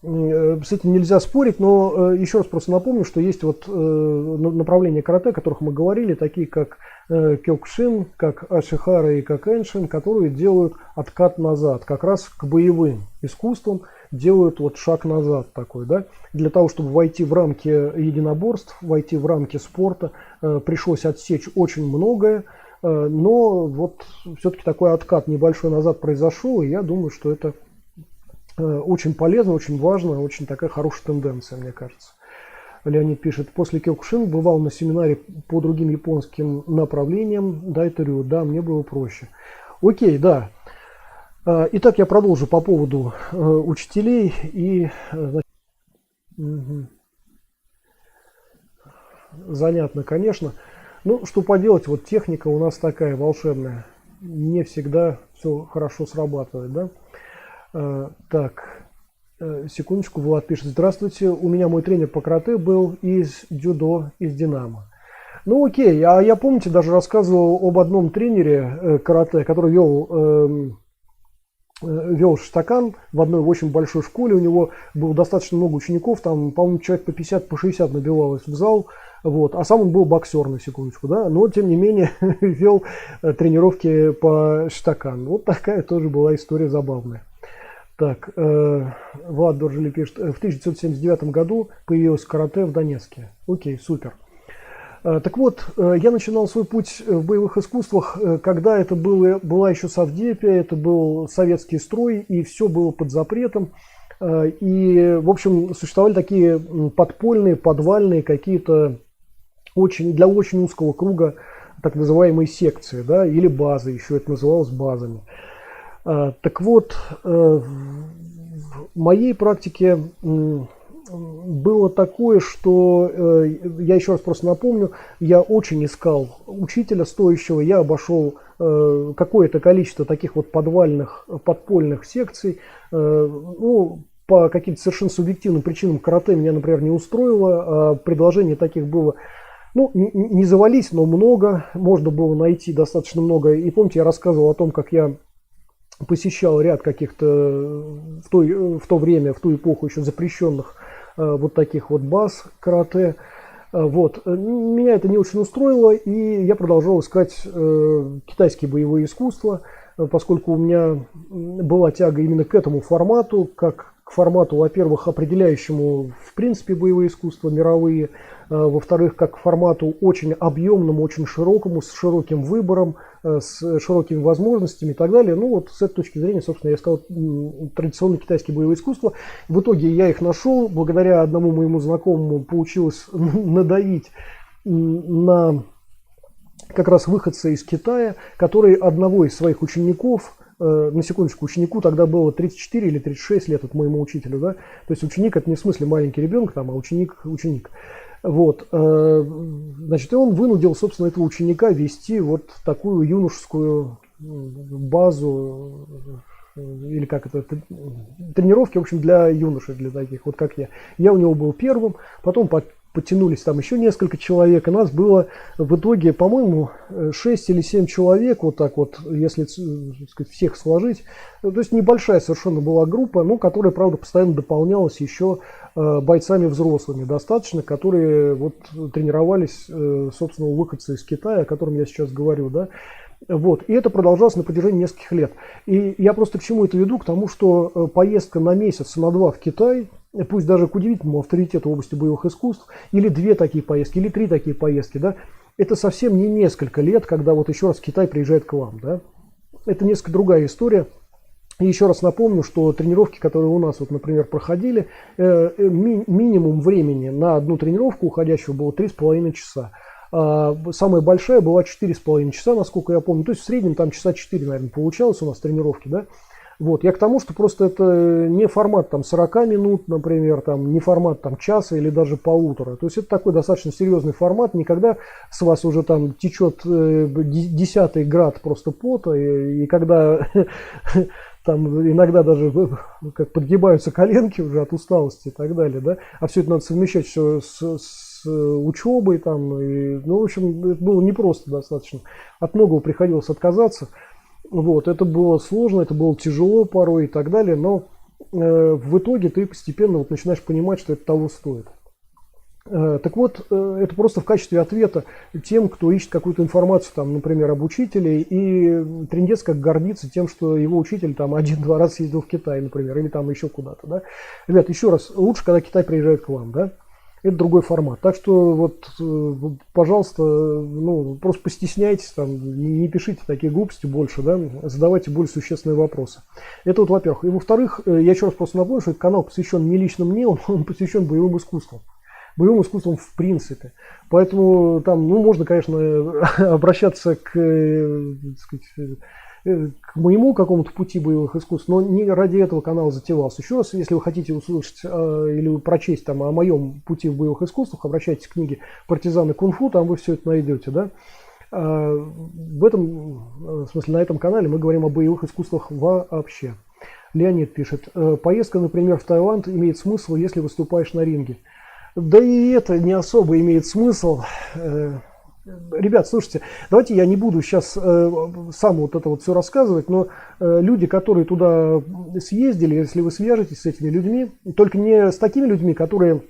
С этим нельзя спорить, но еще раз просто напомню, что есть вот направления карате, о которых мы говорили, такие как кёкушин, как ашихара и как эншин, которые делают откат назад, как раз к боевым искусствам делают вот шаг назад такой, да, для того, чтобы войти в рамки единоборств, войти в рамки спорта, пришлось отсечь очень многое, но вот все-таки такой откат небольшой назад произошел, и я думаю, что это очень полезно, очень важно, очень такая хорошая тенденция, мне кажется. Леонид пишет, после кёкушин бывал на семинаре по другим японским направлениям, дайторю, да, мне было проще. Окей, да. Итак, я продолжу по поводу учителей и... Занятно, конечно. Ну, что поделать, вот техника у нас такая волшебная. Не всегда все хорошо срабатывает, да? Так, секундочку, Влад пишет, здравствуйте, у меня мой тренер по карате был из дзюдо, из Динамо. Ну окей, а я, помните, даже рассказывал об одном тренере карате, который вел Шитакан в одной очень большой школе, у него было достаточно много учеников, там, по-моему, человек по 50, по 60 набивалось в зал, вот, а сам он был боксер, на секундочку, да, но тем не менее вел тренировки по Шитакан. Вот такая тоже была история забавная. Так, Влад Доржели пишет, в 1979 году появилось карате в Донецке. Окей, супер. Так вот, я начинал свой путь в боевых искусствах, когда это была еще Совдепия, это был советский строй, и все было под запретом. И, в общем, существовали такие подпольные, подвальные какие-то для очень узкого круга так называемой секции, да, или базы, еще это называлось базами. Так вот, в моей практике было такое, что, я еще раз просто напомню, я очень искал учителя стоящего, я обошел какое-то количество таких вот подпольных секций. Ну, по каким-то совершенно субъективным причинам карате меня, например, не устроило. Предложений таких было, ну, не завались, но много. Можно было найти достаточно много. И помните, я рассказывал о том, как я посещал ряд каких-то в то время, в ту эпоху еще запрещенных вот таких вот баз карате. Вот. Меня это не очень устроило, и я продолжал искать китайские боевые искусства, поскольку у меня была тяга именно к этому формату, как к формату, во-первых, определяющему в принципе боевые искусства мировые, во-вторых, как к формату очень объемному, очень широкому, с широким выбором, с широкими возможностями и так далее. Ну вот с этой точки зрения, собственно, я искал традиционные китайские боевые искусства. В итоге я их нашел. Благодаря одному моему знакомому получилось надавить на как раз выходца из Китая, который одного из своих учеников, на секундочку, ученику тогда было 34 или 36 лет, от моему учителю, да, то есть ученик это не в смысле маленький ребенок, там, а ученик. Вот, значит, и он вынудил, собственно, этого ученика вести вот такую юношескую базу, или как это, тренировки, в общем, для юношей, для таких, вот как я. Я у него был первым, потом подтянулись там еще несколько человек, и нас было в итоге, по-моему, 6 или 7 человек, вот так вот, если, так сказать, всех сложить. То есть небольшая совершенно была группа, ну, которая, правда, постоянно дополнялась еще бойцами взрослыми достаточно, которые вот тренировались, собственно, у выходца из Китая, о котором я сейчас говорю, да. Вот. И это продолжалось на протяжении нескольких лет. И я просто к чему это веду? К тому, что поездка на месяц, на два в Китай, пусть даже к удивительному авторитету в области боевых искусств, или две такие поездки, или три такие поездки, да, это совсем не несколько лет, когда вот еще раз Китай приезжает к вам, да. Это несколько другая история. И еще раз напомню, что тренировки, которые у нас, вот, например, проходили, минимум времени на одну тренировку уходящего было 3,5 часа. Самая большая была 4,5 часа, насколько я помню. То есть в среднем там часа 4, наверное, получалось у нас тренировки, да. Вот. Я к тому, что просто это не формат там 40 минут, например, там, не формат там часа или даже полутора. То есть это такой достаточно серьезный формат. Никогда с вас уже там течет 10-й град просто пота, и когда там иногда даже как подгибаются коленки уже от усталости и так далее, да. А все это надо совмещать все с учебой там, и, ну, в общем, это было непросто достаточно. От многого приходилось отказаться. Вот, это было сложно, это было тяжело порой и так далее, но в итоге ты постепенно вот начинаешь понимать, что это того стоит. Так вот, это просто в качестве ответа тем, кто ищет какую-то информацию, там, например, об учителе, и трындец как гордится тем, что его учитель там 1-2 раза съездил в Китай, например, или там еще куда-то, да. Ребят, еще раз, лучше, когда Китай приезжает к вам, да. Это другой формат. Так что вот, пожалуйста, ну, просто постесняйтесь, там, не пишите такие глупости больше, да, задавайте более существенные вопросы. Это вот, во-первых. И во-вторых, я еще раз просто напомню, что этот канал посвящен не лично мне, он посвящен боевым искусствам. Боевым искусством в принципе. Поэтому там, ну, можно, конечно, обращаться к моему какому-то пути боевых искусств, но не ради этого канал затевался. Еще раз, если вы хотите услышать или прочесть там о моем пути в боевых искусствах, обращайтесь к книге «Партизаны кунг-фу», там вы все это найдете, да. В смысле, на этом канале мы говорим о боевых искусствах вообще. Леонид пишет: поездка, например, в Таиланд имеет смысл, если выступаешь на ринге. Да и это не особо имеет смысл. Ребят, слушайте, давайте я не буду сейчас сам вот это вот все рассказывать, но люди, которые туда съездили, если вы свяжетесь с этими людьми, только не с такими людьми, которые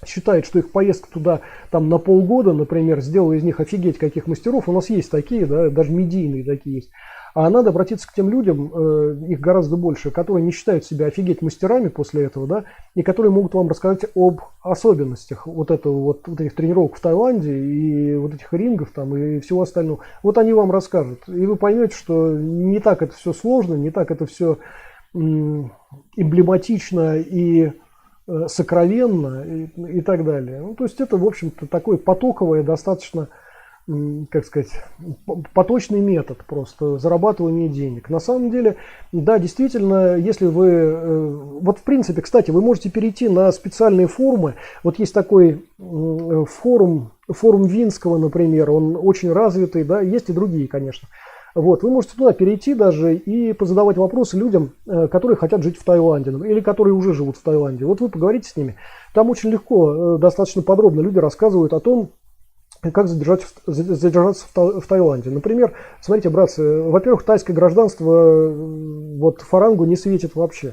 считают, что их поездка туда там на полгода, например, сделала из них офигеть каких мастеров, у нас есть такие, да, даже медийные такие есть. А надо обратиться к тем людям, их гораздо больше, которые не считают себя офигеть мастерами после этого, да, и которые могут вам рассказать об особенностях вот этих тренировок в Таиланде и вот этих рингов там и всего остального. Вот они вам расскажут, и вы поймете, что не так это все сложно, не так это все эмблематично и сокровенно и так далее. Ну, то есть это, в общем-то, такое потоковое, достаточно, как сказать, поточный метод просто зарабатывания денег. На самом деле, да, действительно, если вы, вот в принципе, кстати, вы можете перейти на специальные форумы. Вот есть такой форум Винского, например, он очень развитый, да, есть и другие, конечно. Вот, вы можете туда перейти даже и позадавать вопросы людям, которые хотят жить в Таиланде, или которые уже живут в Таиланде. Вот вы поговорите с ними. Там очень легко, достаточно подробно люди рассказывают о том, как задержаться в Таиланде. Например, смотрите, братцы, во-первых, тайское гражданство вот Фарангу не светит вообще.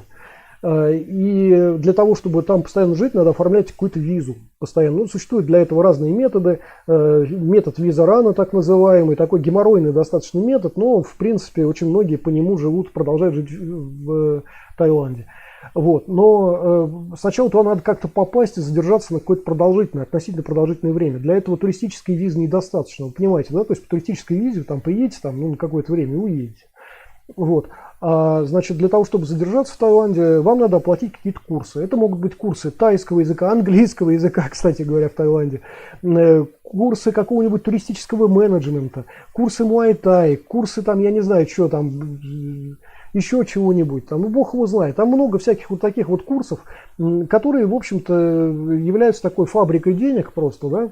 И для того, чтобы там постоянно жить, надо оформлять какую-то визу постоянно. Ну, существуют для этого разные методы. Метод виза-рана, так называемый, такой геморройный достаточно метод, но, в принципе, очень многие по нему живут, продолжают жить в Таиланде. Вот. Но сначала туда надо как-то попасть и задержаться на какое-то относительно продолжительное время. Для этого туристической визы недостаточно, вы понимаете, да? То есть по туристической визе там приедете там, на какое-то время и уедете. Вот. Значит, для того, чтобы задержаться в Таиланде, вам надо оплатить какие-то курсы. Это могут быть курсы тайского языка, английского языка, кстати говоря, в Таиланде, курсы какого-нибудь туристического менеджмента, курсы муай-тай, курсы там, я не знаю, что там, еще чего-нибудь, там, ну, бог его знает. Там много всяких вот таких вот курсов, которые, в общем-то, являются такой фабрикой денег просто, да.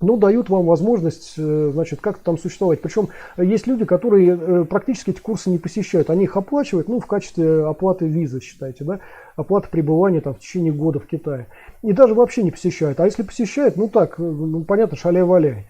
Ну, дают вам возможность, значит, как-то там существовать. Причем есть люди, которые практически эти курсы не посещают. Они их оплачивают, ну, в качестве оплаты визы, считайте, да, оплаты пребывания там в течение года в Китае. И даже вообще не посещают. А если посещают, ну, так, ну, понятно, шаляй-валяй.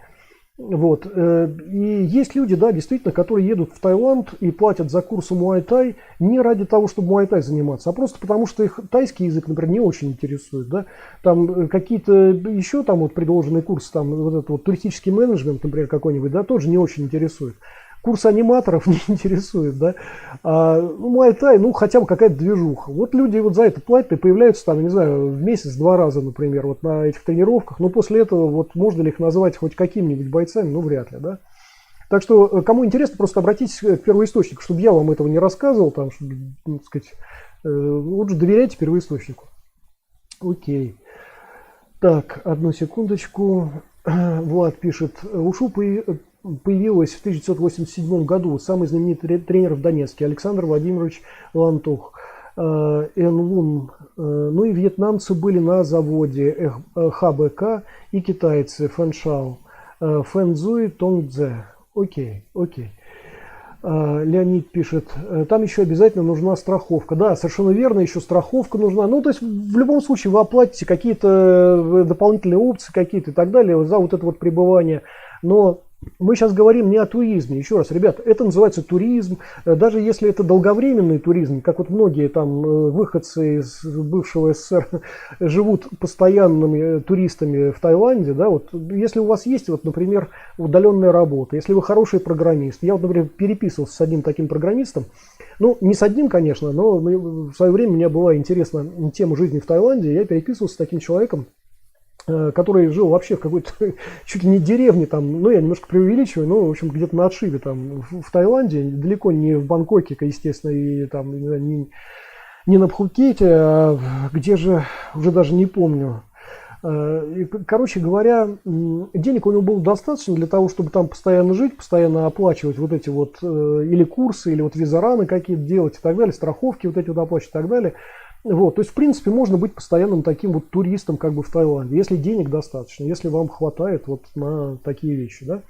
Вот. И есть люди, да, действительно, которые едут в Таиланд и платят за курсы муай-тай не ради того, чтобы муай-тай заниматься, а просто потому, что их тайский язык, например, не очень интересует. Да? Там какие-то еще там вот предложенные курсы, там вот этот вот туристический менеджмент, например, какой-нибудь, да, тоже не очень интересует. Курс аниматоров не интересует, да. Ну, муай-тай, ну, хотя бы какая-то движуха. Вот люди вот за это платят и появляются там, не знаю, в месяц 2 раза, например, вот на этих тренировках. Но после этого вот можно ли их назвать хоть какими-нибудь бойцами? Ну, вряд ли, да. Так что, кому интересно, просто обратитесь к первоисточнику, чтобы я вам этого не рассказывал, там, чтобы, так сказать, лучше доверяйте первоисточнику. Окей. Так, одну секундочку. Влад пишет, Ушу появилась в 1987 году самый знаменитый тренер в Донецке Александр Владимирович Лантух. Энлун. Ну и вьетнамцы были на заводе ХБК и китайцы Фэншао. Фэнзуи Тонгдзе. Окей. Леонид пишет, там еще обязательно нужна страховка. Да, совершенно верно, еще страховка нужна. Ну, то есть, в любом случае, вы оплатите какие-то дополнительные опции какие-то и так далее за вот это вот пребывание. Но мы сейчас говорим не о туризме. Еще раз, ребят, это называется туризм. Даже если это долговременный туризм, как вот многие там выходцы из бывшего СССР живут постоянными туристами в Таиланде, да, вот если у вас есть, вот, например, удаленная работа, если вы хороший программист, я вот, например, переписывался с одним таким программистом, ну, не с одним, конечно, но в свое время мне была интересна тема жизни в Таиланде, я переписывался с таким человеком, который жил вообще в какой-то чуть ли не деревне там, ну я немножко преувеличиваю, но в общем где-то на отшибе там в Таиланде, далеко не в Бангкоке, естественно, и там не на Пхукете, а где же, уже даже не помню. Короче говоря, денег у него было достаточно для того, чтобы там постоянно жить, постоянно оплачивать вот эти вот или курсы, или вот визараны какие-то делать и так далее, страховки вот эти вот оплачивать и так далее. Вот, то есть, в принципе, можно быть постоянным таким вот туристом как бы в Таиланде, если денег достаточно, если вам хватает вот на такие вещи, да.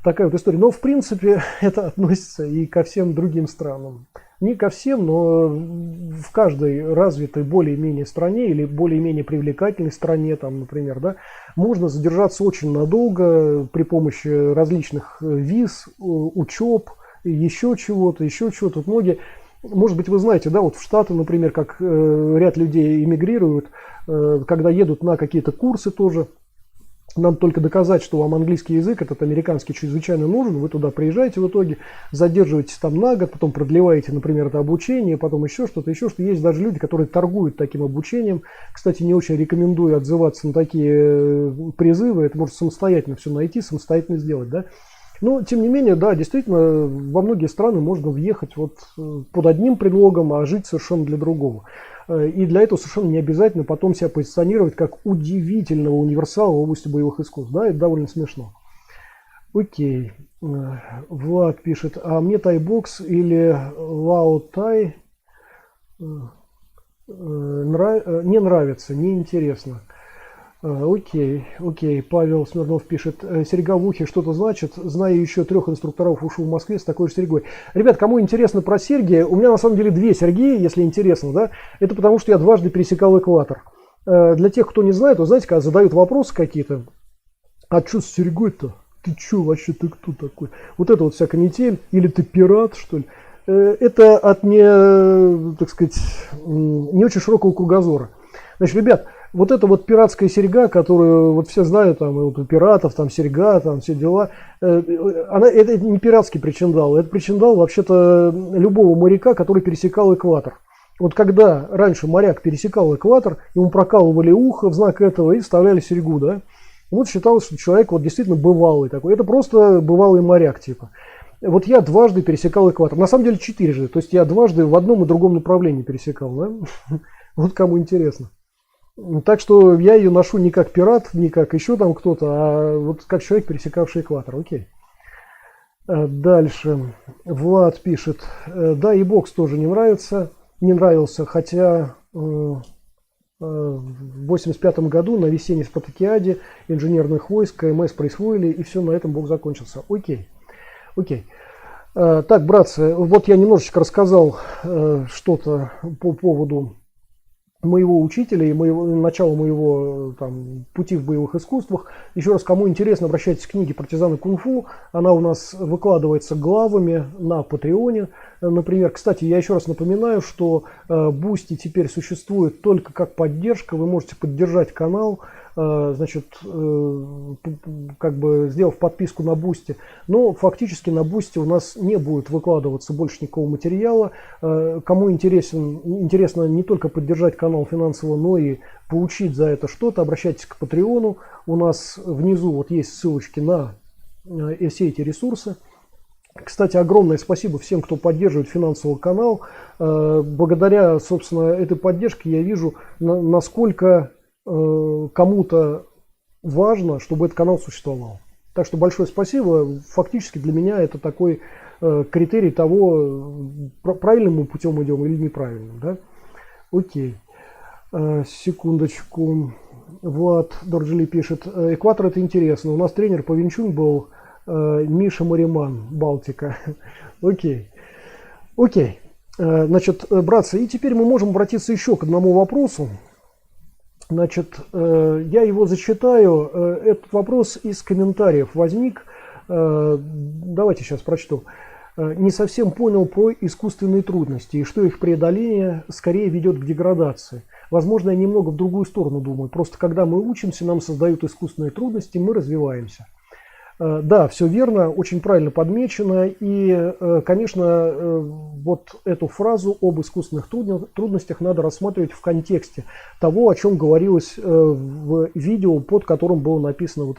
Такая вот история. Но, в принципе, это относится и ко всем другим странам. Не ко всем, но в каждой развитой более-менее стране или более-менее привлекательной стране, там, например, да, можно задержаться очень надолго при помощи различных виз, учеб, еще чего-то. Вот многие... Может быть, вы знаете, да, вот в Штаты, например, как ряд людей эмигрируют, когда едут на какие-то курсы тоже. Надо только доказать, что вам английский язык, этот американский, чрезвычайно нужен. Вы туда приезжаете в итоге, задерживаетесь там на год, потом продлеваете, например, это обучение, потом еще что-то. Есть даже люди, которые торгуют таким обучением. Кстати, не очень рекомендую отзываться на такие призывы. Это можно самостоятельно все найти, самостоятельно сделать, да. Но, тем не менее, да, действительно, во многие страны можно въехать вот под одним предлогом, а жить совершенно для другого. И для этого совершенно не обязательно потом себя позиционировать как удивительного универсала в области боевых искусств. Да, это довольно смешно. Окей. Влад пишет, а мне тайбокс или лао тай не нравится, неинтересно. Окей. Павел Смирнов пишет, серьга в ухе что-то значит, знаю еще 3 инструкторов ушу в Москве с такой же серьгой. Ребят, кому интересно про серьги, у меня на самом деле 2 серьги, если интересно, да, это потому что я дважды пересекал экватор. Для тех, кто не знает, вы знаете, когда задают вопросы какие-то, а что с серьгой-то? Ты что вообще, ты кто такой? Вот это вот вся канитель, или ты пират, что ли? Это от так сказать, не очень широкого кругозора. Значит, ребят, вот эта вот пиратская серьга, которую вот все знают, там, и вот у пиратов, там, серьга, там, все дела, это не пиратский причиндал, это причиндал, вообще-то, любого моряка, который пересекал экватор. Вот когда раньше моряк пересекал экватор, ему прокалывали ухо в знак этого и вставляли серьгу, да, вот считалось, что человек вот действительно бывалый такой, это просто бывалый моряк, типа. Вот я дважды пересекал экватор, на самом деле 4 то есть я дважды в одном и другом направлении пересекал, да? Вот кому интересно. Так что я ее ношу не как пират, не как еще там кто-то, а вот как человек, пересекавший экватор. Окей. Дальше. Влад пишет. Да, и бокс тоже не нравился, хотя в 1985 году на весенней спартакиаде инженерных войск КМС присвоили, и все, на этом бокс закончился. Окей. Так, братцы, вот я немножечко рассказал что-то по поводу моего учителя и начала моего там, пути в боевых искусствах. Еще раз, кому интересно, обращайтесь к книге «Партизаны кунг-фу». Она у нас выкладывается главами на Патреоне. Например, кстати, я еще раз напоминаю, что Boosty теперь существует только как поддержка. Вы можете поддержать канал, значит, как бы сделав подписку на Boosty. Но фактически на Boosty у нас не будет выкладываться больше никакого материала. Кому интересно не только поддержать канал финансово, но и получить за это что-то, обращайтесь к Патреону. У нас внизу вот есть ссылочки на все эти ресурсы. Кстати, огромное спасибо всем, кто поддерживает финансово канал. Благодаря, собственно, этой поддержке я вижу, насколько кому-то важно, чтобы этот канал существовал. Так что большое спасибо. Фактически для меня это такой критерий того, правильным мы путем идем или неправильным. Да? Окей. Секундочку. Влад Дорджили пишет. Экватор — это интересно. У нас тренер по Винчун был Миша Мариман, Балтика. Окей. Значит, братцы, и теперь мы можем обратиться еще к одному вопросу. Значит, я его зачитаю. Этот вопрос из комментариев возник. Давайте сейчас прочту. Не совсем понял про искусственные трудности и что их преодоление скорее ведет к деградации. Возможно, я немного в другую сторону думаю. Просто когда мы учимся, нам создают искусственные трудности, мы развиваемся. Да, все верно, очень правильно подмечено. И, конечно, вот эту фразу об искусственных трудностях надо рассматривать в контексте того, о чем говорилось в видео, под которым был написан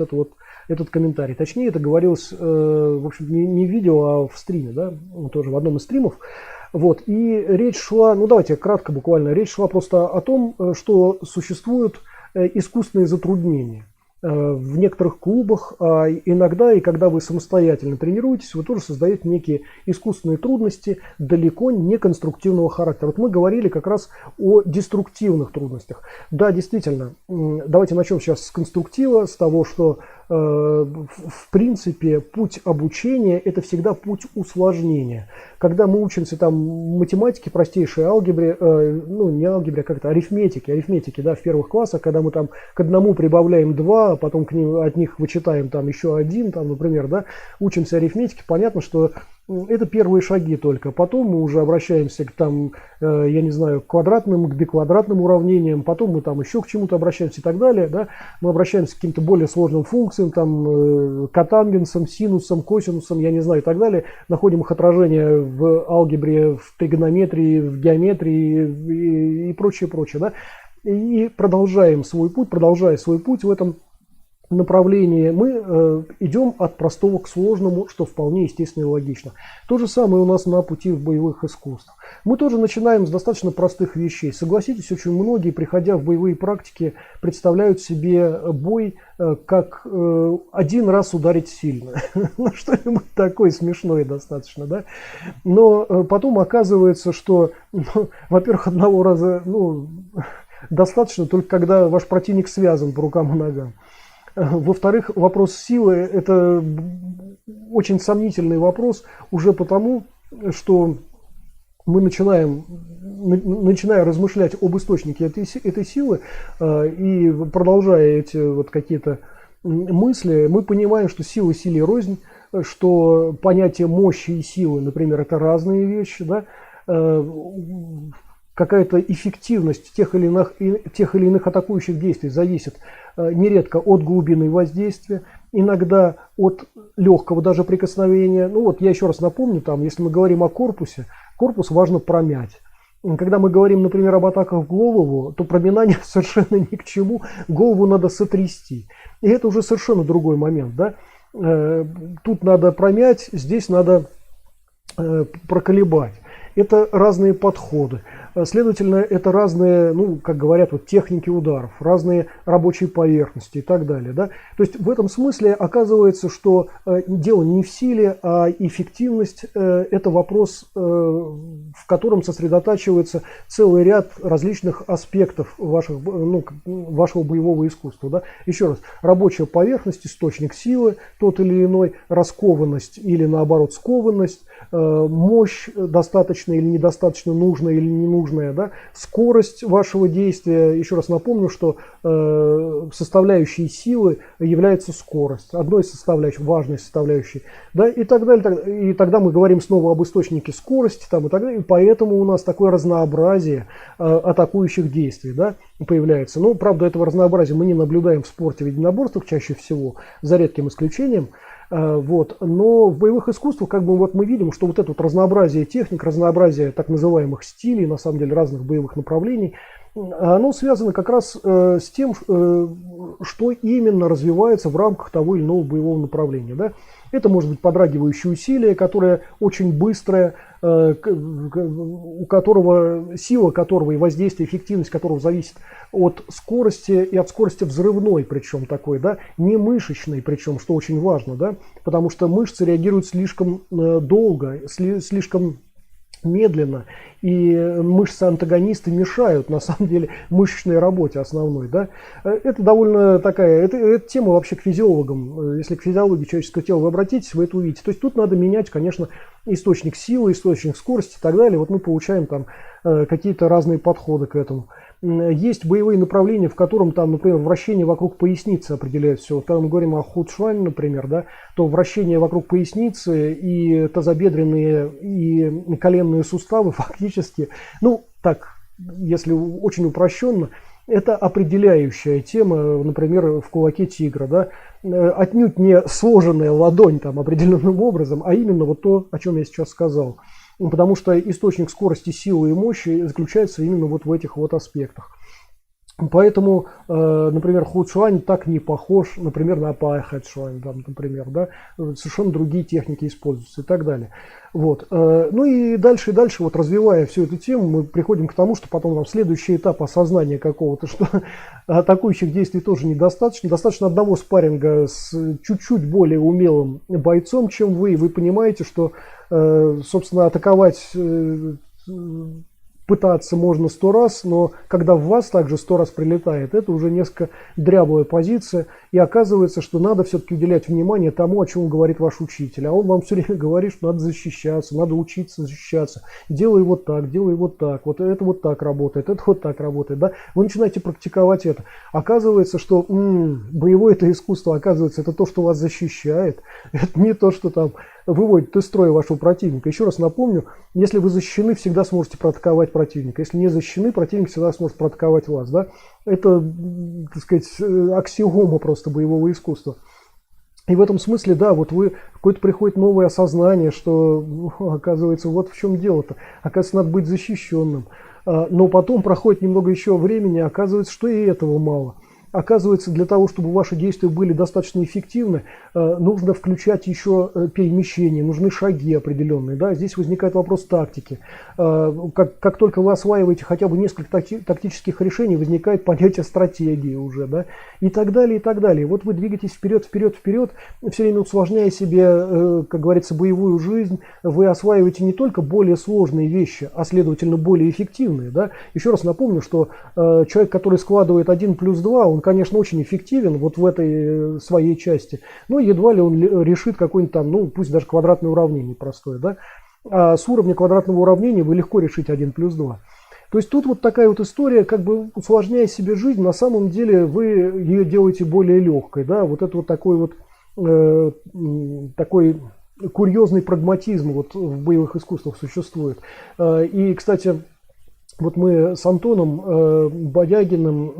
этот комментарий. Точнее, это говорилось, в общем, не в видео, а в стриме, да, тоже в одном из стримов. Вот, и речь шла, ну давайте кратко буквально, речь шла просто о том, что существуют искусственные затруднения. В некоторых клубах, а иногда и когда вы самостоятельно тренируетесь, вы тоже создаете некие искусственные трудности, далеко не конструктивного характера. Вот мы говорили как раз о деструктивных трудностях. Да, действительно, давайте начнем сейчас с конструктива, с того, что в принципе путь обучения — это всегда путь усложнения. Когда мы учимся там математике, простейшей алгебре, ну не алгебре, а как-то арифметике, да, в первых классах, когда мы там к одному прибавляем 2, а потом от них вычитаем там еще 1, там, например, да, учимся арифметике, понятно, что это первые шаги только. Потом мы уже обращаемся к там, я не знаю, к квадратным, к биквадратным уравнениям, потом мы там еще к чему-то обращаемся и так далее, да. Мы обращаемся к каким-то более сложным функциям, там, котангенсам, синусам, косинусам, я не знаю, и так далее. Находим их отражение в алгебре, в тригонометрии, в геометрии и прочее, да. И продолжая свой путь в этом направлении мы идем от простого к сложному, что вполне естественно и логично. То же самое у нас на пути в боевых искусствах. Мы тоже начинаем с достаточно простых вещей. Согласитесь, очень многие, приходя в боевые практики, представляют себе бой как один раз ударить сильно. Ну, что-нибудь такое смешное достаточно, да? Но потом оказывается, что, во-первых, одного раза достаточно только когда ваш противник связан по рукам и ногам. Во-вторых, вопрос силы – это очень сомнительный вопрос уже потому, что мы начиная размышлять об источнике этой силы и продолжая эти вот какие-то мысли, мы понимаем, что сила силе рознь, что понятие мощи и силы, например, это разные вещи, да? Какая-то эффективность тех или иных атакующих действий зависит нередко от глубины воздействия, иногда от легкого даже прикосновения. Ну вот я еще раз напомню, если мы говорим о корпусе, корпус важно промять. Когда мы говорим, например, об атаках в голову, то проминание совершенно ни к чему, голову надо сотрясти. И это уже совершенно другой момент, да? Тут надо промять, здесь надо проколебать. Это разные подходы. Следовательно, это разные, как говорят, техники ударов, разные рабочие поверхности и так далее. Да? То есть в этом смысле оказывается, что дело не в силе, а эффективность – это вопрос, в котором сосредотачивается целый ряд различных аспектов вашего боевого искусства. Да? Еще раз, рабочая поверхность, источник силы, тот или иной, раскованность или наоборот скованность, мощь достаточно или недостаточно нужная или не нужная, да? Скорость вашего действия. Еще раз напомню, что составляющей силы является скорость, одной из составляющих, важной составляющей, да? И так далее. И тогда мы говорим снова об источнике скорости и так далее. И поэтому у нас такое разнообразие атакующих действий, да, появляется. Но, правда, этого разнообразия мы не наблюдаем в спорте в единоборствах чаще всего, за редким исключением. Но в боевых искусствах мы видим, что вот это разнообразие техник, разнообразие так называемых стилей, на самом деле разных боевых направлений, оно связано как раз с тем, что именно развивается в рамках того или иного боевого направления. Да? Это может быть подрагивающее усилие, которое очень быстрое, у которого сила которого и воздействие, эффективность которого зависит от скорости и от скорости взрывной, причем такой, да, не мышечной, причем, что очень важно, да, потому что мышцы реагируют слишком долго, слишком медленно, и мышцы-антагонисты мешают, на самом деле, мышечной работе основной. Да? Это довольно такая, это тема вообще к физиологам. Если к физиологии человеческого тела вы обратитесь, вы это увидите. То есть тут надо менять, конечно, источник силы, источник скорости и так далее. Вот мы получаем там какие-то разные подходы к этому. Есть боевые направления, в котором там, например, вращение вокруг поясницы определяет все. Когда мы говорим о худшване, например, да, то вращение вокруг поясницы и тазобедренные и коленные суставы фактически, если очень упрощенно, это определяющая тема, например, в кулаке тигра, да, отнюдь не сложенная ладонь там определенным образом, а именно вот то, о чем я сейчас сказал. Потому что источник скорости, силы и мощи заключается именно вот в этих вот аспектах. Поэтому, например, худшуань так не похож, например, на пай-хэдшуань, например, да, совершенно другие техники используются и так далее. Вот. Ну и дальше, вот развивая всю эту тему, мы приходим к тому, что потом следующий этап осознания какого-то, что атакующих действий тоже недостаточно. Достаточно одного спарринга с чуть-чуть более умелым бойцом, чем вы, и вы понимаете, что, собственно, атаковать пытаться можно 100 раз, но когда в вас также 100 раз прилетает, это уже несколько дряблая позиция, и оказывается, что надо все-таки уделять внимание тому, о чем говорит ваш учитель. А он вам все время говорит, что надо защищаться, надо учиться защищаться. Делай вот так, вот это вот так работает, это вот так работает. Да? Вы начинаете практиковать это. Оказывается, что боевое это искусство, оказывается, это то, что вас защищает. Это не то, что там выводит из строя вашего противника. Еще раз напомню, если вы защищены, всегда сможете проатаковать противника. Если не защищены, противник всегда сможет проатаковать вас. Да? Это, так сказать, аксиома просто боевого искусства. И в этом смысле, да, вот вы какое-то приходит новое осознание, что, оказывается, вот в чем дело-то. Оказывается, надо быть защищенным. Но потом проходит немного еще времени, оказывается, что и этого мало. оказывается, для того, чтобы ваши действия были достаточно эффективны, нужно включать еще перемещение, нужны шаги определенные. Да? Здесь возникает вопрос тактики. Как только вы осваиваете хотя бы несколько тактических решений, возникает понятие стратегии уже. Да? И так далее, и так далее. Вот вы двигаетесь вперед, вперед, вперед, все время усложняя себе, как говорится, боевую жизнь. Вы осваиваете не только более сложные вещи, а следовательно более эффективные. Да? Еще раз напомню, что человек, который складывает 1 плюс 2, он, конечно, очень эффективен вот в этой своей части, но едва ли он решит какое-нибудь там, ну пусть даже квадратное уравнение простое. Да? А с уровня квадратного уравнения вы легко решите 1 плюс 2. То есть тут вот такая вот история, как бы усложняя себе жизнь, на самом деле вы ее делаете более легкой. Да? Вот это вот такой вот такой курьезный прагматизм вот в боевых искусствах существует. И, кстати, вот мы с Антоном Бодягиным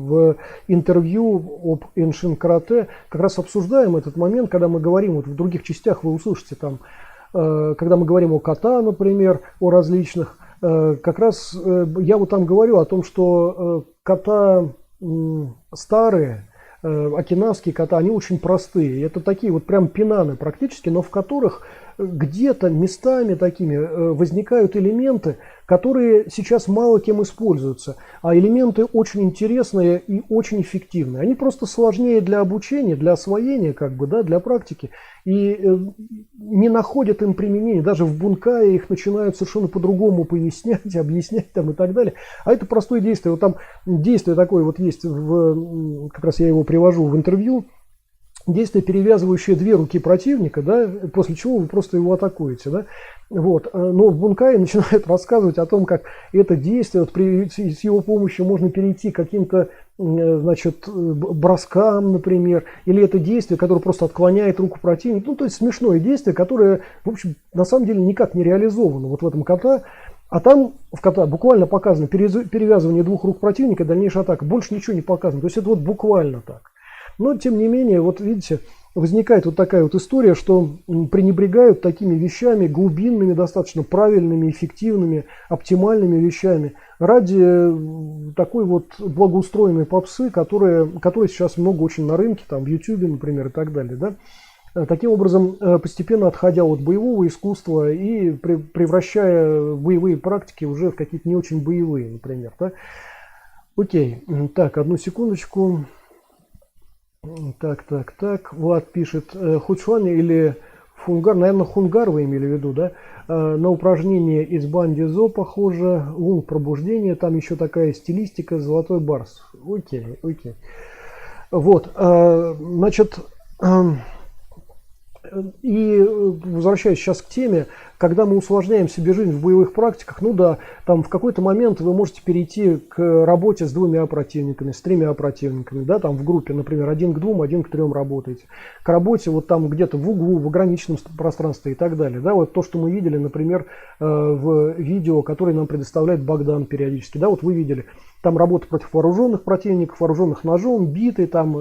в интервью об Эншин карате как раз обсуждаем этот момент, когда мы говорим, вот в других частях вы услышите там, когда мы говорим о ката, например, о различных, как раз я вот там говорю о том, что ката старые, окинавские ката, они очень простые. Это такие вот прям пинаны практически, но в которых где-то местами такими возникают элементы, которые сейчас мало кем используются, а элементы очень интересные и очень эффективные. Они просто сложнее для обучения, для освоения, как бы, да, для практики, и не находят им применения. Даже в бункае их начинают совершенно по-другому пояснять, объяснять там и так далее. А это простое действие. Вот там действие такое вот есть, как раз я его привожу в интервью. Действие, перевязывающее 2 руки противника, да, после чего вы просто его атакуете. Да. Вот. Но в бункае начинают рассказывать о том, как это действие, вот с его помощью можно перейти к каким-то, значит, броскам, например, или это действие, которое просто отклоняет руку противника. Ну, то есть смешное действие, которое, в общем, на самом деле никак не реализовано вот в этом ката. А там в ката буквально показано перевязывание 2 рук противника, дальнейшая атака. Больше ничего не показано. То есть это вот буквально так. Но, тем не менее, вот видите, возникает вот такая вот история, что пренебрегают такими вещами, глубинными, достаточно правильными, эффективными, оптимальными вещами ради такой вот благоустроенной попсы, которой сейчас много очень на рынке, там в YouTube, например, и так далее. Да? Таким образом, постепенно отходя от боевого искусства и превращая боевые практики уже в какие-то не очень боевые, например. Да? Окей, так, одну секундочку. Так. Влад пишет, Хучуан или Фунгар, наверное, Хунгар вы имели в виду, да? На упражнение из Бандизо похоже, лунг пробуждение, там еще такая стилистика, золотой барс. Окей. Вот, значит, и возвращаясь сейчас к теме, когда мы усложняем себе жизнь в боевых практиках, ну да, там в какой-то момент вы можете перейти к работе с 2 противниками, с 3 противниками, да, там в группе, например, 1 к 2, 1 к 3 работаете. К работе вот там где-то в углу, в ограниченном пространстве и так далее. Да, вот то, что мы видели, например, в видео, которое нам предоставляет Богдан периодически. Да, вот вы видели, там работа против вооруженных противников, вооруженных ножом, биты, там,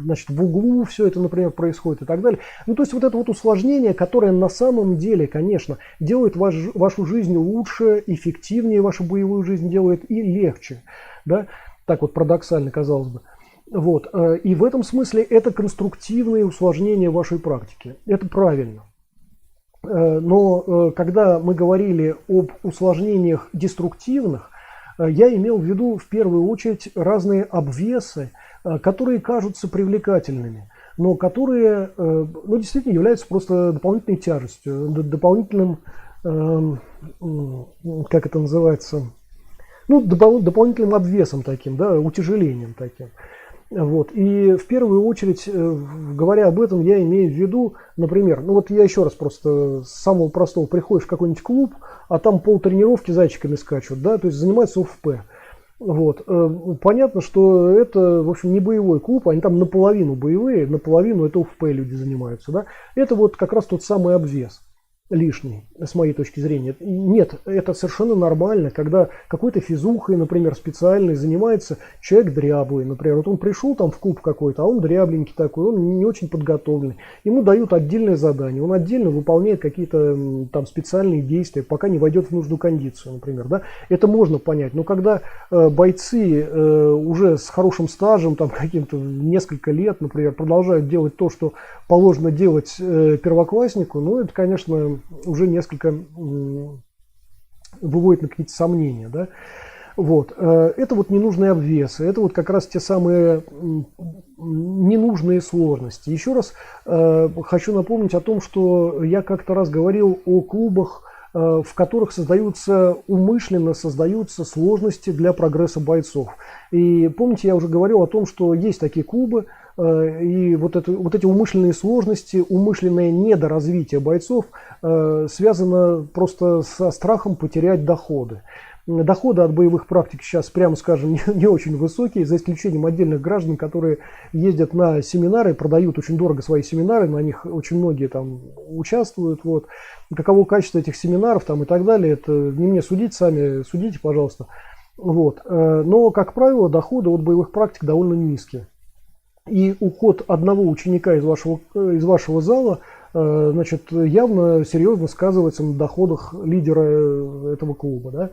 значит, в углу все это, например, происходит и так далее. Ну, то есть вот это вот усложнение, которое на самом деле, конечно, делает вашу жизнь лучше, эффективнее вашу боевую жизнь делает и легче. Да? Так вот парадоксально, казалось бы. Вот. И в этом смысле это конструктивное усложнение вашей практики. Это правильно. Но когда мы говорили об усложнениях деструктивных, я имел в виду в первую очередь разные обвесы, которые кажутся привлекательными, но которые действительно являются просто дополнительной тяжестью, дополнительным, как это называется, дополнительным обвесом таким, да, утяжелением таким. Вот. И в первую очередь, говоря об этом, я имею в виду, например, ну вот я еще раз просто с самого простого, приходишь в какой-нибудь клуб, а там полтренировки зайчиками скачут, да, то есть занимаются ОФП. Вот. Понятно, что это, в общем, не боевой клуб, они там наполовину боевые, наполовину это ОФП люди занимаются, да. Это вот как раз тот самый обвес. лишний, с моей точки зрения. Нет, это совершенно нормально, когда какой-то физухой, например, специальный занимается человек дряблый, например, вот он пришел там в клуб какой-то, а он дрябленький такой, он не очень подготовленный. Ему дают отдельное задание, он отдельно выполняет какие-то там специальные действия, пока не войдет в нужную кондицию, например, да. Это можно понять, но когда бойцы уже с хорошим стажем, там каким-то несколько лет, например, продолжают делать то, что положено делать первокласснику, ну, это, конечно, уже несколько выводит на какие-то сомнения, да. Вот. Это вот ненужные обвесы, это вот как раз те самые ненужные сложности. Еще раз хочу напомнить о том, что я как-то раз говорил о клубах, в которых умышленно создаются сложности для прогресса бойцов. И помните, я уже говорил о том, что есть такие клубы, и вот эти умышленные сложности, умышленное недоразвитие бойцов связано просто со страхом потерять доходы. Доходы от боевых практик сейчас, прямо скажем, не очень высокие, за исключением отдельных граждан, которые ездят на семинары, продают очень дорого свои семинары, на них очень многие там участвуют. Вот. Каково качество этих семинаров там, и так далее, это не мне судить, сами судите, пожалуйста. Вот. Но, как правило, доходы от боевых практик довольно низкие. И уход одного ученика из вашего зала, значит, явно серьезно сказывается на доходах лидера этого клуба, да?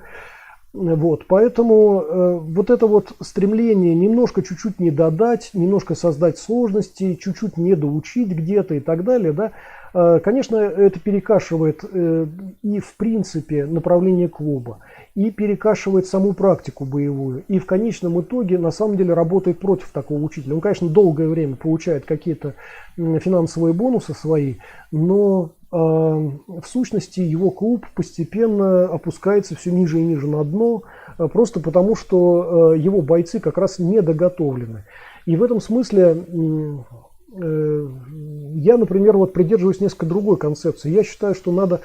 Вот, поэтому вот это вот стремление немножко чуть-чуть не додать, немножко создать сложности, чуть-чуть не доучить где-то и так далее, да, конечно, это перекашивает и в принципе направление клуба, и перекашивает саму практику боевую, и в конечном итоге на самом деле работает против такого учителя. Он, конечно, долгое время получает какие-то финансовые бонусы свои, но в сущности его клуб постепенно опускается все ниже и ниже на дно, просто потому что его бойцы как раз недоготовлены. И в этом смысле я, например, вот придерживаюсь несколько другой концепции. Я считаю, что надо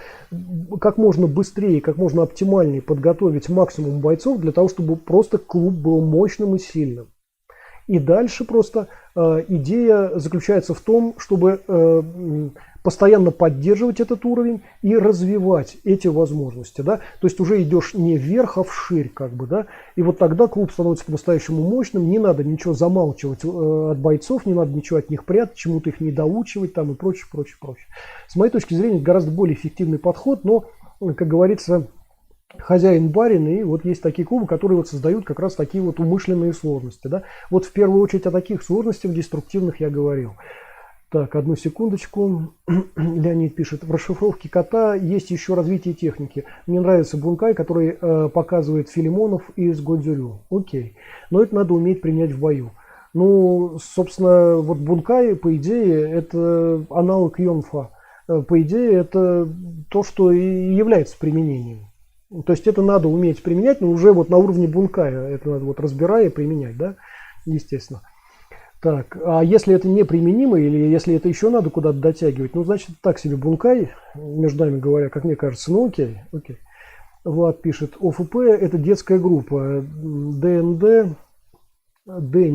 как можно быстрее, как можно оптимальнее подготовить максимум бойцов для того, чтобы просто клуб был мощным и сильным. И дальше просто идея заключается в том, чтобы постоянно поддерживать этот уровень и развивать эти возможности, да, то есть уже идешь не вверх, а вширь, как бы, да, и вот тогда клуб становится по-настоящему мощным, не надо ничего замалчивать от бойцов, не надо ничего от них прятать, чему-то их не доучивать там и прочее, прочее, прочее. С моей точки зрения, это гораздо более эффективный подход, но, как говорится, хозяин барин, и вот есть такие клубы, которые вот создают как раз такие вот умышленные сложности, да. Вот в первую очередь о таких сложностях деструктивных я говорил. Так, одну секундочку. Леонид пишет, в расшифровке кота есть еще развитие техники. Мне нравится бункай, который показывает Филимонов из Годзюрю. Окей. Но это надо уметь применять в бою. Ну, собственно, вот бункай, по идее, это аналог йонфа. По идее, это то, что и является применением. То есть это надо уметь применять, но уже вот на уровне бункая. Это надо вот разбирая и применять, да, естественно. Так, а если это неприменимо, или если это еще надо куда-то дотягивать, ну, значит, так себе бункай, между нами говоря, как мне кажется, ну, окей. Влад пишет, ОФП это детская группа, ДНД, Д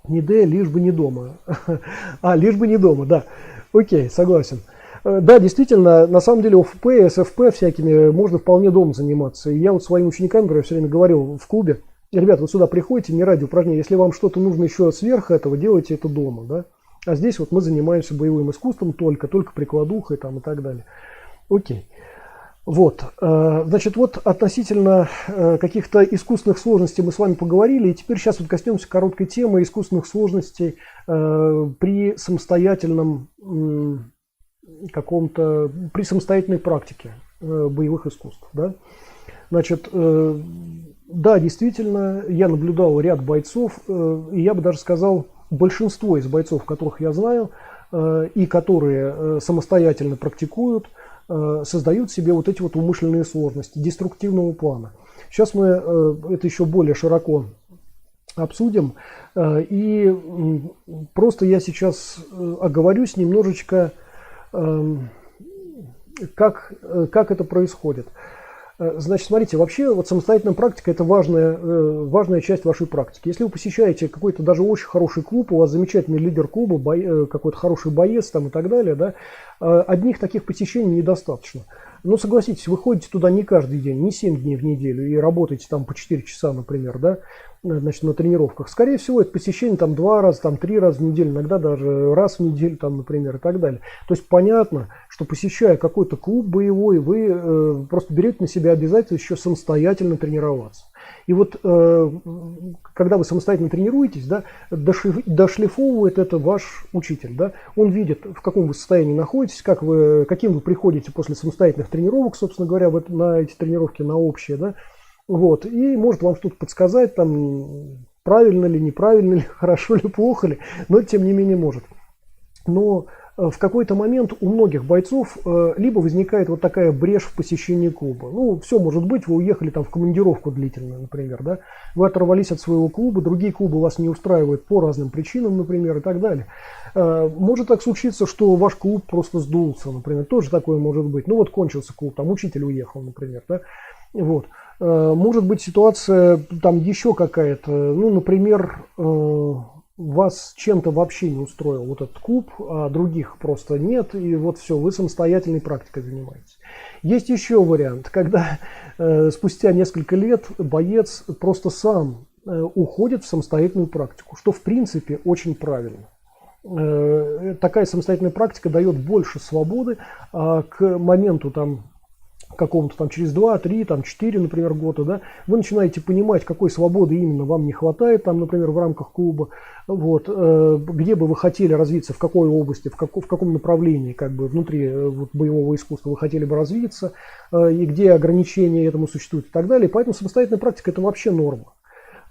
не Д, лишь бы не дома. Лишь бы не дома, да. Окей, согласен. Да, действительно, на самом деле ОФП, СФП всякими можно вполне дома заниматься. И я вот своим ученикам, например, все время говорил в клубе, ребята, вы сюда приходите не ради упражнений, если вам что-то нужно еще сверх этого, делайте это дома, да. А здесь вот мы занимаемся боевым искусством только прикладухой там и так далее. Окей. Вот, значит, вот относительно каких-то искусственных сложностей мы с вами поговорили, и теперь сейчас вот коснемся короткой темы искусственных сложностей при самостоятельном при самостоятельной практике боевых искусств, да. Значит, да, действительно, я наблюдал ряд бойцов, и я бы даже сказал, большинство из бойцов, которых я знаю, и которые самостоятельно практикуют, создают себе вот эти вот умышленные сложности деструктивного плана. Сейчас мы это еще более широко обсудим, и просто я сейчас оговорюсь немножечко, как это происходит. Значит, смотрите, вообще вот самостоятельная практика – это важная часть вашей практики. Если вы посещаете какой-то даже очень хороший клуб, у вас замечательный лидер клуба, какой-то хороший боец там и так далее, да, одних таких посещений недостаточно. Но согласитесь, вы ходите туда не каждый день, не 7 дней в неделю и работаете там по 4 часа, например, да, значит, на тренировках. Скорее всего, это посещение там 2 раза, там 3 раза в неделю, иногда даже раз в неделю, там, например, и так далее. То есть понятно, что посещая какой-то клуб боевой, вы просто берете на себя обязательство еще самостоятельно тренироваться. И вот когда вы самостоятельно тренируетесь, да, дошлифовывает это ваш учитель. Да, он видит, в каком вы состоянии находитесь, каким вы приходите после самостоятельных тренировок, собственно говоря, на эти тренировки, на общие. Да, вот, и может вам что-то подсказать, там, правильно ли, неправильно ли, хорошо ли, плохо ли, но тем не менее может. Но в какой-то момент у многих бойцов либо возникает вот такая брешь в посещении клуба. Ну, все может быть, вы уехали там в командировку длительную, например, да, вы оторвались от своего клуба, другие клубы вас не устраивают по разным причинам, например, и так далее. Может так случиться, что ваш клуб просто сдулся, например, тоже такое может быть. Ну вот кончился клуб, там учитель уехал, например, да, вот. Может быть ситуация там еще какая-то, ну, например, вас чем-то вообще не устроил вот этот клуб, а других просто нет, и вот все, вы самостоятельной практикой занимаетесь. Есть еще вариант, когда спустя несколько лет боец просто сам уходит в самостоятельную практику, что в принципе очень правильно. Такая самостоятельная практика дает больше свободы, а к моменту там какому-то там через 2, 3, там 4, например, года, да, вы начинаете понимать, какой свободы именно вам не хватает, там, например, в рамках клуба, вот, где бы вы хотели развиться, в какой области, в каком направлении, как бы, внутри вот, боевого искусства вы хотели бы развиться, и где ограничения этому существуют и так далее. Поэтому самостоятельная практика – это вообще норма.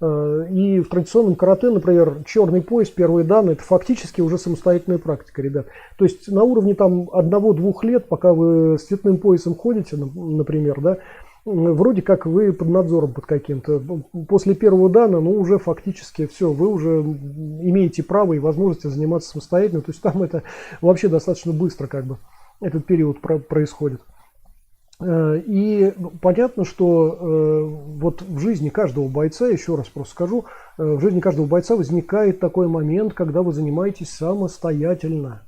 И в традиционном карате, например, черный пояс, первые данные, это фактически уже самостоятельная практика, ребят. То есть на уровне там 1-2 лет, пока вы с цветным поясом ходите, например, да, вроде как вы под надзором под каким-то. После первого дана, ну, уже фактически все, вы уже имеете право и возможность заниматься самостоятельно. То есть там это вообще достаточно быстро как бы этот период происходит. И понятно, что вот в жизни каждого бойца, еще раз просто скажу, в жизни каждого бойца возникает такой момент, когда вы занимаетесь самостоятельно.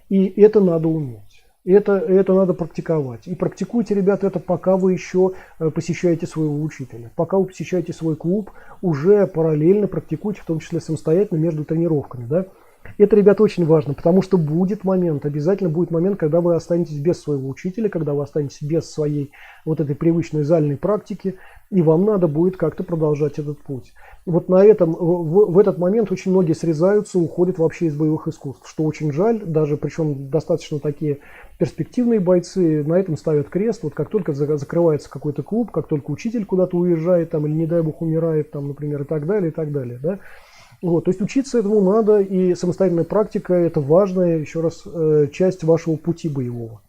И это надо уметь. Это надо практиковать. И практикуйте, ребята, это пока вы еще посещаете своего учителя. Пока вы посещаете свой клуб, уже параллельно практикуйте, в том числе самостоятельно между тренировками, да. Это, ребята, очень важно, потому что будет момент, обязательно будет момент, когда вы останетесь без своего учителя, когда вы останетесь без своей вот этой привычной зальной практики, и вам надо будет как-то продолжать этот путь. Вот на этом, в этот момент очень многие срезаются, уходят вообще из боевых искусств, что очень жаль, даже причем достаточно такие перспективные бойцы на этом ставят крест. Вот как только закрывается какой-то клуб, как только учитель куда-то уезжает, там, или не дай бог умирает, там, например, и так далее, да. Вот, то есть учиться этому надо, и самостоятельная практика – это важная, еще раз, часть вашего пути боевого.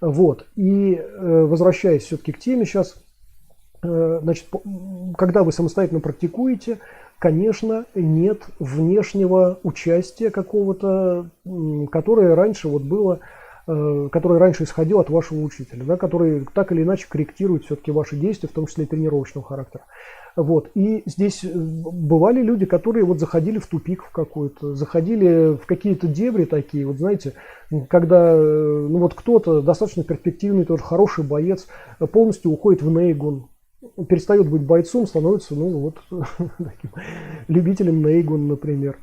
Вот, и возвращаясь все-таки к теме сейчас, значит, когда вы самостоятельно практикуете, конечно, нет внешнего участия какого-то, которое раньше вот было, которое раньше исходило от вашего учителя, да, который так или иначе корректирует все-таки ваши действия, в том числе и тренировочного характера. Вот. И здесь бывали люди, которые вот заходили в тупик в какой-то, заходили в какие-то дебри такие, вот знаете, когда ну вот кто-то достаточно перспективный, тоже хороший боец, полностью уходит в нейгун, перестает быть бойцом, становится, ну вот, таким любителем нейгун, например.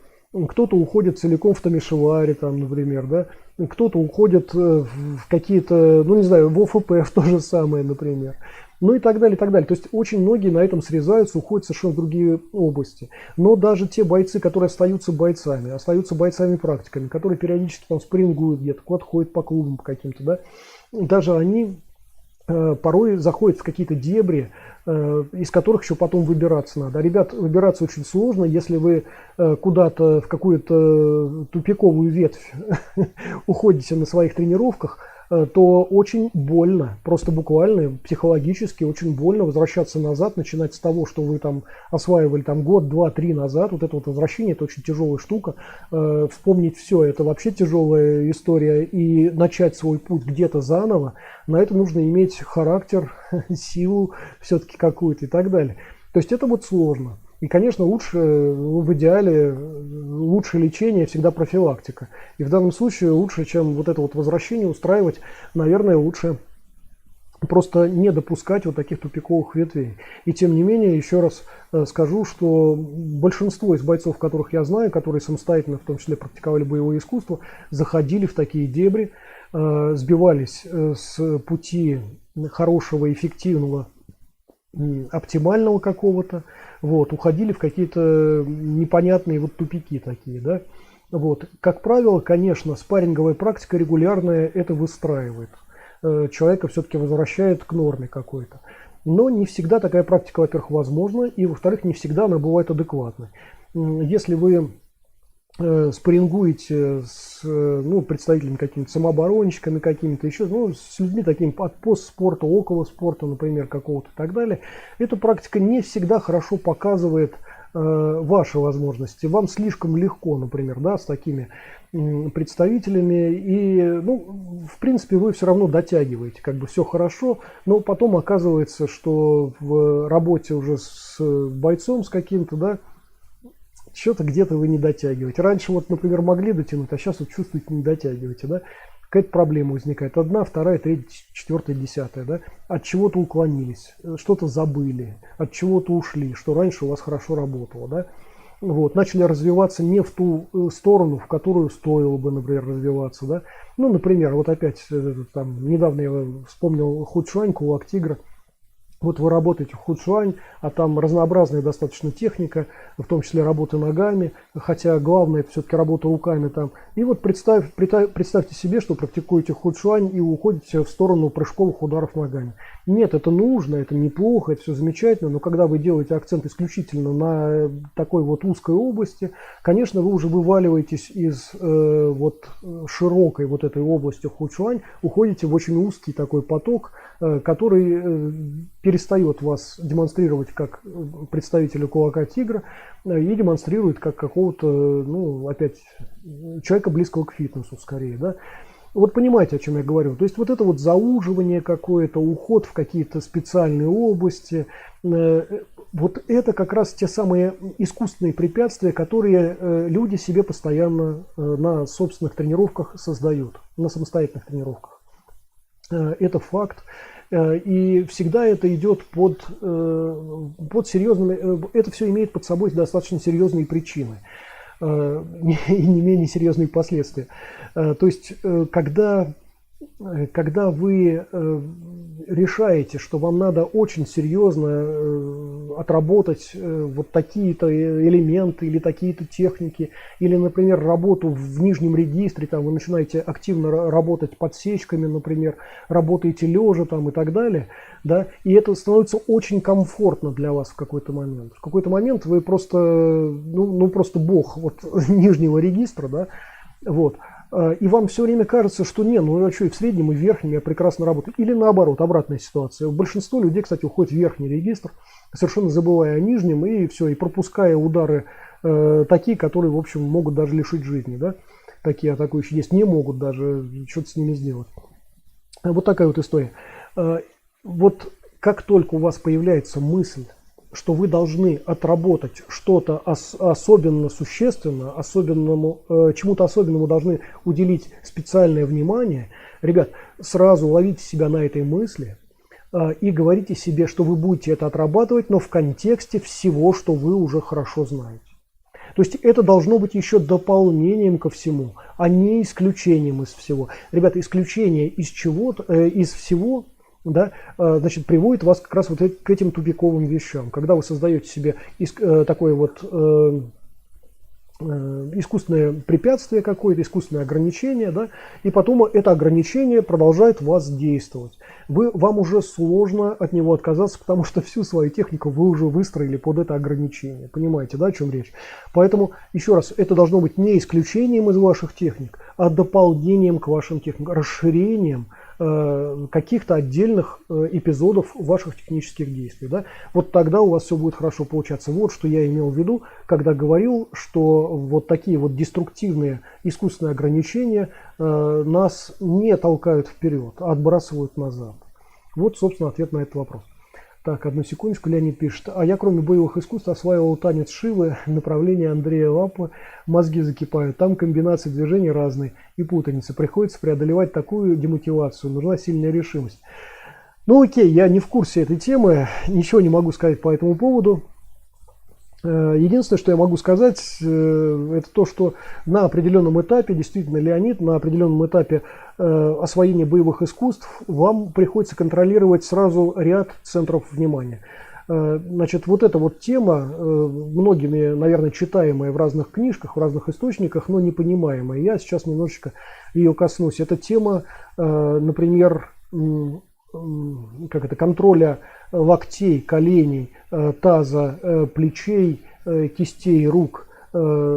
Кто-то уходит целиком в тамишевари, там, например, да, кто-то уходит в какие-то, ну не знаю, в ОФП в то же самое, например. Ну и так далее, и так далее. То есть очень многие на этом срезаются, уходят совершенно в другие области. Но даже те бойцы, которые остаются бойцами-практиками, которые периодически там спрингуют где-то, куда-то ходят по клубам каким-то, да, даже они порой заходят в какие-то дебри, из которых еще потом выбираться надо. А, ребят, выбираться очень сложно, если вы куда-то в какую-то тупиковую ветвь уходите на своих тренировках, то очень больно, просто буквально психологически очень больно возвращаться назад, начинать с того, что вы там осваивали там год, два, три назад. Вот это вот возвращение, это очень тяжелая штука. Вспомнить все, это вообще тяжелая история. И начать свой путь где-то заново, на это нужно иметь характер, силу все-таки какую-то и так далее. То есть это вот сложно. И, конечно, лучше, в идеале, лучше лечение всегда профилактика. И в данном случае лучше, чем вот это вот возвращение устраивать, наверное, лучше просто не допускать вот таких тупиковых ветвей. И тем не менее, еще раз скажу, что большинство из бойцов, которых я знаю, которые самостоятельно, в том числе, практиковали боевое искусство, заходили в такие дебри, сбивались с пути хорошего, эффективного, оптимального какого-то, вот, уходили в какие-то непонятные вот тупики такие, да. Вот. Как правило, конечно, спарринговая практика регулярная это выстраивает. Человека все-таки возвращает к норме какой-то. Но не всегда такая практика, во-первых, возможна, и, во-вторых, не всегда она бывает адекватной. Если вы спаррингуете с представителями какими-то самооборонщиками, какими-то еще, с людьми такими от постспорта, около спорта, например, какого-то и так далее, эта практика не всегда хорошо показывает ваши возможности. Вам слишком легко, например, да, с такими представителями, и, в принципе, вы все равно дотягиваете, как бы все хорошо, но потом оказывается, что в работе уже с бойцом, с каким-то, да, что-то где-то вы не дотягиваете. Раньше вот, например, могли дотянуть, а сейчас вот чувствуете, не дотягиваете, да. Какая-то проблема возникает. Одна, вторая, третья, четвертая, десятая, да. От чего-то уклонились, что-то забыли, от чего-то ушли, что раньше у вас хорошо работало, да. Вот, начали развиваться не в ту сторону, в которую стоило бы, например, развиваться, да. Например, вот опять, там, недавно я вспомнил Худшуань, Кулак Тигра. Вот вы работаете в Худшуань, а там разнообразная достаточно техника, в том числе работа ногами, хотя главное это все-таки работа руками там. И вот представьте себе, что практикуете Худшуань и уходите в сторону прыжковых ударов ногами. Нет, это нужно, это неплохо, это все замечательно, но когда вы делаете акцент исключительно на такой вот узкой области, конечно, вы уже вываливаетесь из широкой вот этой области Худшуань, уходите в очень узкий такой поток, который перестает вас демонстрировать как представителя Кулака Тигра и демонстрирует как какого-то, опять, человека близкого к фитнесу скорее, да. Вот понимаете, о чем я говорю. То есть вот это вот зауживание какое-то, уход в какие-то специальные области, вот это как раз те самые искусственные препятствия, которые люди себе постоянно на собственных тренировках создают, на самостоятельных тренировках. Это факт. И всегда это идет под серьезными, это все имеет под собой достаточно серьезные причины и не менее серьезные последствия. То есть, когда вы решаете, что вам надо очень серьезно отработать вот такие-то элементы или такие-то техники, или, например, работу в нижнем регистре, там вы начинаете активно работать подсечками, например, работаете лежа там и так далее, да, и это становится очень комфортно для вас в какой-то момент. В какой-то момент вы просто, просто бог вот нижнего регистра, да, вот. И вам все время кажется, что и в среднем, и в верхнем я прекрасно работаю. Или наоборот, обратная ситуация. Большинство людей, кстати, уходит в верхний регистр, совершенно забывая о нижнем, и все, и пропуская удары такие, которые, в общем, могут даже лишить жизни. Да? Такие атакующие есть, не могут даже что-то с ними сделать. Вот такая вот история. Вот как только у вас появляется мысль, что вы должны отработать что-то особенно существенно, чему-то особенному должны уделить специальное внимание, ребят, сразу ловите себя на этой мысли и говорите себе, что вы будете это отрабатывать, но в контексте всего, что вы уже хорошо знаете. То есть это должно быть еще дополнением ко всему, а не исключением из всего. Ребята, исключение из чего-то, из всего, да, значит, приводит вас как раз вот к этим тупиковым вещам. Когда вы создаете себе такое вот искусственное препятствие какое-то, искусственное ограничение, да, и потом это ограничение продолжает вас действовать. Вам уже сложно от него отказаться, потому что всю свою технику вы уже выстроили под это ограничение. Понимаете, да, о чем речь? Поэтому, еще раз, это должно быть не исключением из ваших техник, а дополнением к вашим техникам, расширением каких-то отдельных эпизодов ваших технических действий. Да? Вот тогда у вас все будет хорошо получаться. Вот что я имел в виду, когда говорил, что вот такие вот деструктивные искусственные ограничения нас не толкают вперед, а отбрасывают назад. Вот, собственно, ответ на этот вопрос. Так, одну секундочку, Леонид пишет. А я, кроме боевых искусств, осваивал танец Шивы, направление Андрея Лапы, мозги закипают. Там комбинации движений разные и путаницы. Приходится преодолевать такую демотивацию. Нужна сильная решимость. Ну окей, я не в курсе этой темы, ничего не могу сказать по этому поводу. Единственное, что я могу сказать, это то, что на определенном этапе, действительно, Леонид, на определенном этапе освоения боевых искусств вам приходится контролировать сразу ряд центров внимания. Значит, вот эта вот тема, многими, наверное, читаемая в разных книжках, в разных источниках, но не понимаемая. Я сейчас немножечко ее коснусь. Это тема, например, контроля локтей, коленей, таза, плечей, кистей, рук,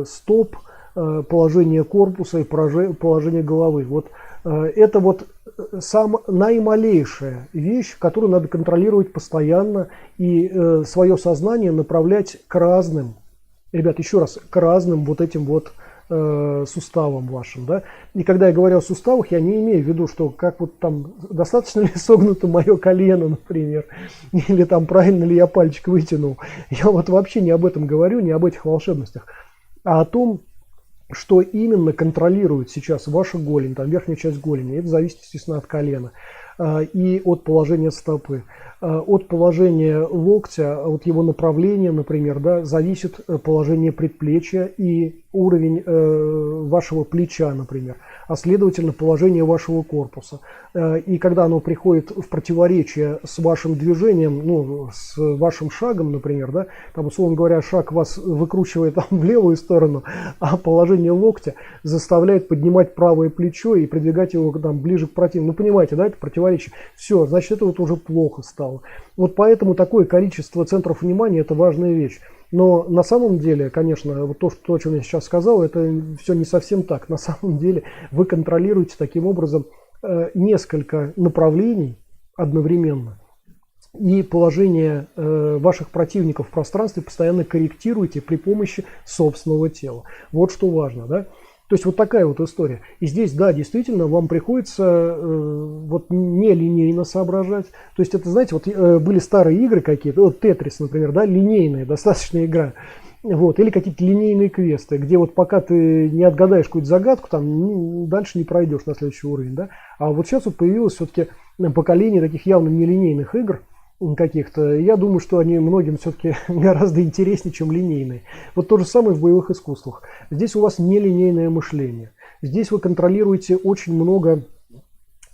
стоп, положение корпуса и положение головы. Вот это вот наималейшая вещь, которую надо контролировать постоянно и свое сознание направлять к разным, ребят, еще раз, к разным вот этим вот суставам вашим, да. И когда я говорю о суставах, я не имею в виду, что как вот там достаточно ли согнуто мое колено, например, или там правильно ли я пальчик вытянул. Я вот вообще не об этом говорю, не об этих волшебностях, а о том, что именно контролирует сейчас ваша голень, там верхняя часть голени. Это зависит, естественно, от колена и от положения стопы. От положения локтя, от его направления, например, да, зависит положение предплечья и уровень вашего плеча, например, а следовательно положение вашего корпуса. И когда оно приходит в противоречие с вашим движением, ну, с вашим шагом, например, да, там, условно говоря, шаг вас выкручивает там, в левую сторону, а положение локтя заставляет поднимать правое плечо и продвигать его там, ближе к противнику. Ну, понимаете, да, это противоречие. Все, значит, это вот уже плохо стало. Вот поэтому такое количество центров внимания – это важная вещь. Но на самом деле, конечно, вот то, о чем я сейчас сказал, это все не совсем так. На самом деле вы контролируете таким образом несколько направлений одновременно. И положение ваших противников в пространстве постоянно корректируете при помощи собственного тела. Вот что важно, да? То есть вот такая вот история. И здесь, да, действительно, вам приходится вот нелинейно соображать. То есть это, знаете, вот были старые игры какие-то, вот Тетрис, например, да, линейная достаточно игра. Вот, или какие-то линейные квесты, где вот пока ты не отгадаешь какую-то загадку, там дальше не пройдешь на следующий уровень, да. А вот сейчас вот появилось все-таки поколение таких явно нелинейных игр каких-то. Я думаю, что они многим все-таки гораздо интереснее, чем линейные. Вот то же самое в боевых искусствах. Здесь у вас нелинейное мышление. Здесь вы контролируете очень много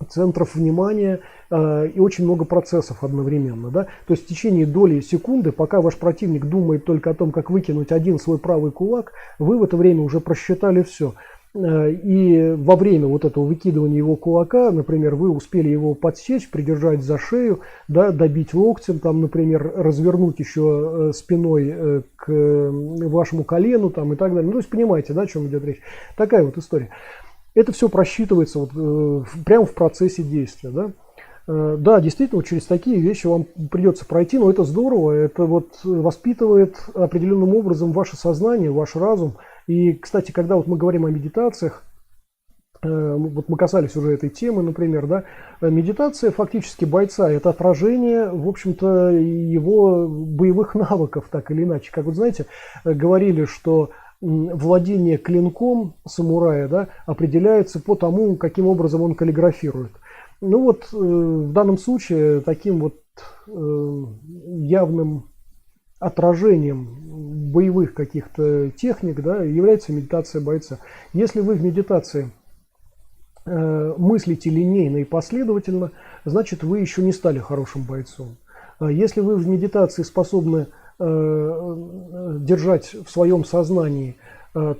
центров внимания и очень много процессов одновременно. Да? То есть в течение доли секунды, пока ваш противник думает только о том, как выкинуть один свой правый кулак, вы в это время уже просчитали все. И во время вот этого выкидывания его кулака, например, вы успели его подсечь, придержать за шею, да, добить локтем, там, например, развернуть еще спиной к вашему колену там, и так далее. Ну, то есть понимаете, да, о чем идет речь. Такая вот история. Это все просчитывается вот, прямо в процессе действия. Да? Да, действительно, через такие вещи вам придется пройти, но это здорово, это вот воспитывает определенным образом ваше сознание, ваш разум. И, кстати, когда вот мы говорим о медитациях, вот мы касались уже этой темы, например, да, медитация фактически бойца – это отражение, в общем-то, его боевых навыков, так или иначе. Как вот знаете, говорили, что владение клинком самурая, да, определяется по тому, каким образом он каллиграфирует. Ну вот в данном случае таким вот явным отражением боевых каких-то техник, да, является медитация бойца. Если вы в медитации мыслите линейно и последовательно, значит вы еще не стали хорошим бойцом. Если вы в медитации способны держать в своем сознании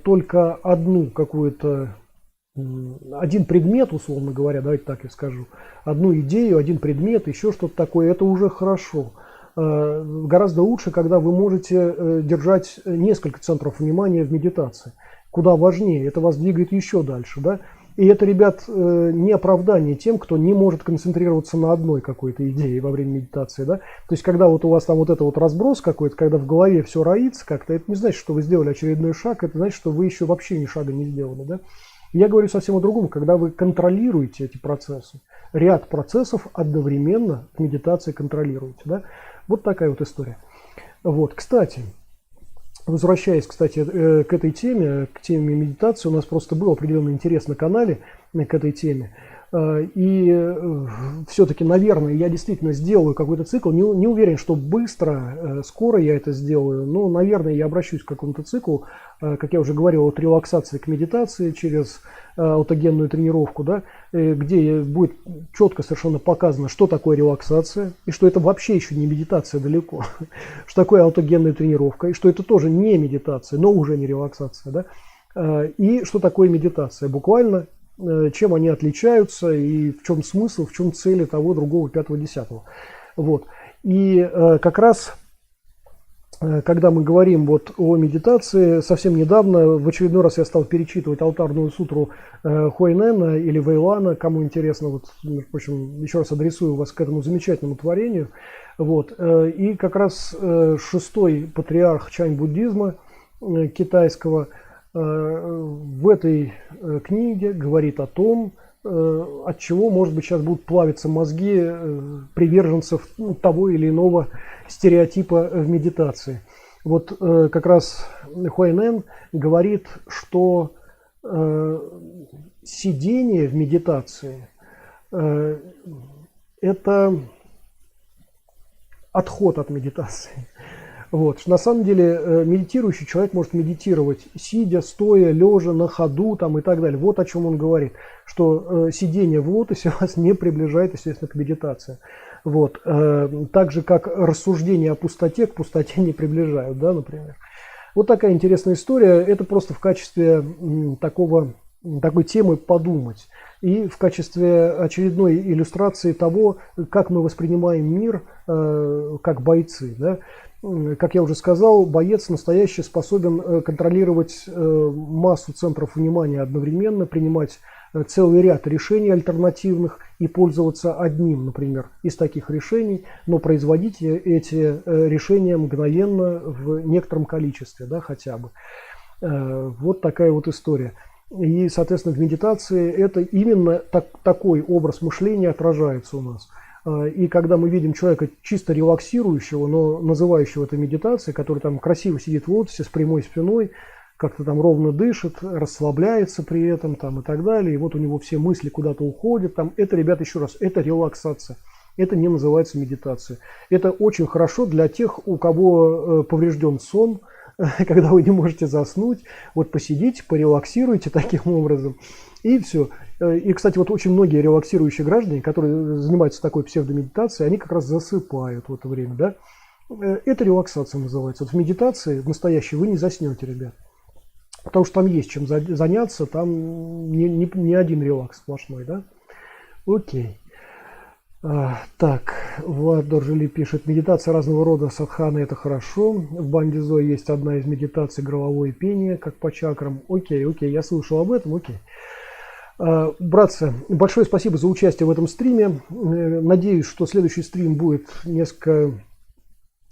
только одну какую-то, один предмет, условно говоря, давайте так я скажу, одну идею, один предмет, еще что-то такое, это уже хорошо. Гораздо лучше, когда вы можете держать несколько центров внимания в медитации. Куда важнее, это вас двигает еще дальше, да? И это, ребят, не оправдание тем, кто не может концентрироваться на одной какой-то идее во время медитации. Да? То есть, когда вот у вас там вот это вот разброс какой-то, когда в голове все роится как-то, это не значит, что вы сделали очередной шаг, это значит, что вы еще вообще ни шага не сделали. Да? Я говорю совсем о другом, когда вы контролируете эти процессы. Ряд процессов одновременно в медитации контролируете. Да? Вот такая вот история. Вот, кстати, возвращаясь, кстати, к этой теме, к теме медитации, у нас просто был определенный интерес на канале к этой теме. И все-таки, наверное, я действительно сделаю какой-то цикл. Не уверен, что быстро, скоро я это сделаю, но, наверное, я обращусь к какому-то циклу, как я уже говорил, от релаксации к медитации через аутогенную тренировку, да, где будет четко совершенно показано, что такое релаксация, и что это вообще еще не медитация далеко, что такое аутогенная тренировка, и что это тоже не медитация, но уже не релаксация, да, и что такое медитация, буквально, чем они отличаются, и в чем смысл, в чем цели того, другого, пятого, десятого. Вот. И как раз, когда мы говорим вот о медитации, совсем недавно, в очередной раз я стал перечитывать алтарную сутру Хуайнена или Вейлана, кому интересно, вот, между прочим, еще раз адресую вас к этому замечательному творению. Вот. И как раз шестой патриарх чань-буддизма китайского в этой книге говорит о том, от чего, может быть, сейчас будут плавиться мозги приверженцев того или иного стереотипа в медитации. Вот как раз Хуайнен говорит, что сидение в медитации это отход от медитации. Вот. На самом деле медитирующий человек может медитировать сидя, стоя, лежа, на ходу там, и так далее. Вот о чем он говорит, что сидение в лотосе вас не приближает, естественно, к медитации. Вот. Так же, как рассуждения о пустоте к пустоте не приближают, да, например. Вот такая интересная история. Это просто в качестве такой темы подумать. И в качестве очередной иллюстрации того, как мы воспринимаем мир как бойцы, да. Как я уже сказал, боец настоящий способен контролировать массу центров внимания одновременно, принимать целый ряд решений альтернативных и пользоваться одним, например, из таких решений, но производить эти решения мгновенно в некотором количестве, да, хотя бы. Вот такая вот история. И, соответственно, в медитации это именно такой образ мышления отражается у нас. И когда мы видим человека чисто релаксирующего, но называющего это медитацией, который там красиво сидит в лотосе с прямой спиной, как-то там ровно дышит, расслабляется при этом там, и так далее, и вот у него все мысли куда-то уходят, там, это, ребята, еще раз, это релаксация. Это не называется медитацией. Это очень хорошо для тех, у кого поврежден сон, когда вы не можете заснуть. Вот посидите, порелаксируйте таким образом, и все. И, кстати, вот очень многие релаксирующие граждане, которые занимаются такой псевдомедитацией, они как раз засыпают в это время, да. Это релаксация называется. Вот в медитации, в настоящей, вы не заснете, ребят. Потому что там есть чем заняться, там не один релакс сплошной, да. Окей. Так, Влад Доржели пишет, медитация разного рода садханы это хорошо. В Бандизо есть одна из медитаций головое пение, как по чакрам. Окей, я слышал об этом, окей. Братцы, большое спасибо за участие в этом стриме. Надеюсь, что следующий стрим будет несколько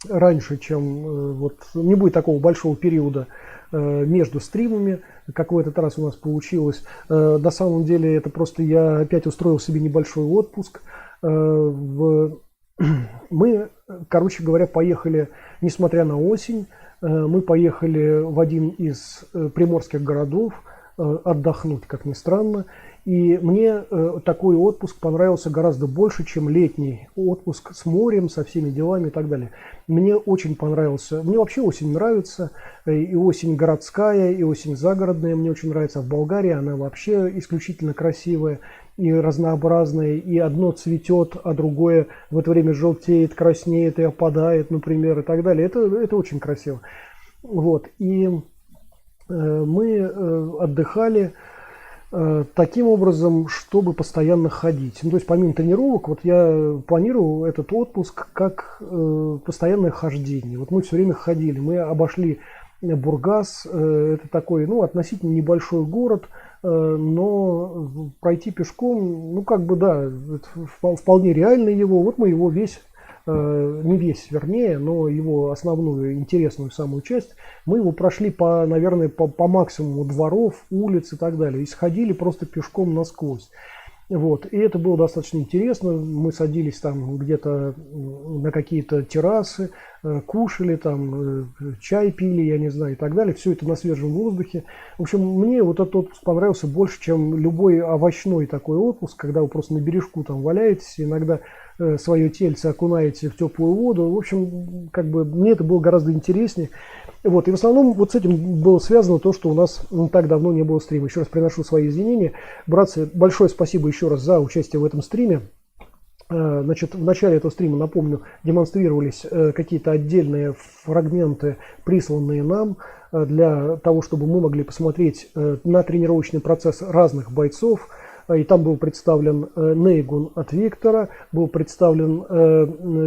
раньше, чем вот не будет такого большого периода между стримами, как в этот раз у нас получилось. На самом деле это просто я опять устроил себе небольшой отпуск. Мы, короче говоря, поехали, несмотря на осень, мы поехали в один из приморских городов отдохнуть, как ни странно. И мне такой отпуск понравился гораздо больше, чем летний отпуск с морем, со всеми делами и так далее. Мне очень понравился. Мне вообще осень нравится. И осень городская, и осень загородная мне очень нравится. А в Болгарии она вообще исключительно красивая и разнообразная. И одно цветет, а другое в это время желтеет, краснеет и опадает, например, и так далее. Это очень красиво. Вот. И мы отдыхали таким образом, чтобы постоянно ходить. Ну, то есть помимо тренировок, вот я планировал этот отпуск как постоянное хождение. Вот мы все время ходили, мы обошли Бургас, это такой, ну, относительно небольшой город, но пройти пешком, ну как бы да, это вполне реально его. Вот мы его весь, не весь вернее, но его основную интересную самую часть, мы его прошли по, наверное, по максимуму дворов, улиц и так далее. И сходили просто пешком насквозь. Вот. И это было достаточно интересно. Мы садились там где-то на какие-то террасы, кушали там, чай пили, я не знаю, и так далее. Все это на свежем воздухе. В общем, мне вот этот отпуск понравился больше, чем любой овощной такой отпуск, когда вы просто на бережку там валяетесь, иногда свое тельце окунаете в теплую воду. В общем, как бы мне это было гораздо интереснее. Вот. И в основном вот с этим было связано то, что у нас не так давно не было стрима. Еще раз приношу свои извинения. Братцы, большое спасибо еще раз за участие в этом стриме. Значит, в начале этого стрима, напомню, демонстрировались какие-то отдельные фрагменты, присланные нам, для того, чтобы мы могли посмотреть на тренировочный процесс разных бойцов. И там был представлен Нейгун от Виктора, был представлен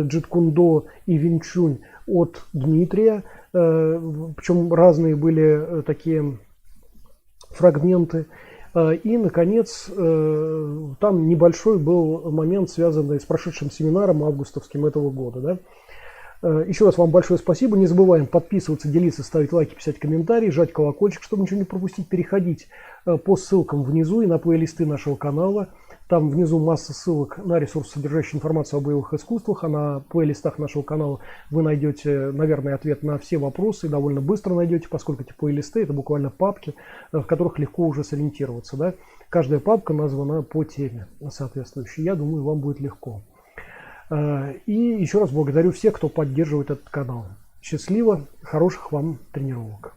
Джит-Кундо и Винчунь от Дмитрия. Причем разные были такие фрагменты. И, наконец, там небольшой был момент, связанный с прошедшим семинаром августовским этого года. Да? Еще раз вам большое спасибо. Не забываем подписываться, делиться, ставить лайки, писать комментарии, жать колокольчик, чтобы ничего не пропустить. Переходить по ссылкам внизу и на плейлисты нашего канала. Там внизу масса ссылок на ресурсы, содержащие информацию о боевых искусствах. А на плейлистах нашего канала вы найдете, наверное, ответ на все вопросы. И довольно быстро найдете, поскольку эти плейлисты – это буквально папки, в которых легко уже сориентироваться. Да? Каждая папка названа по теме соответствующей. Я думаю, вам будет легко. И еще раз благодарю всех, кто поддерживает этот канал. Счастливо, хороших вам тренировок.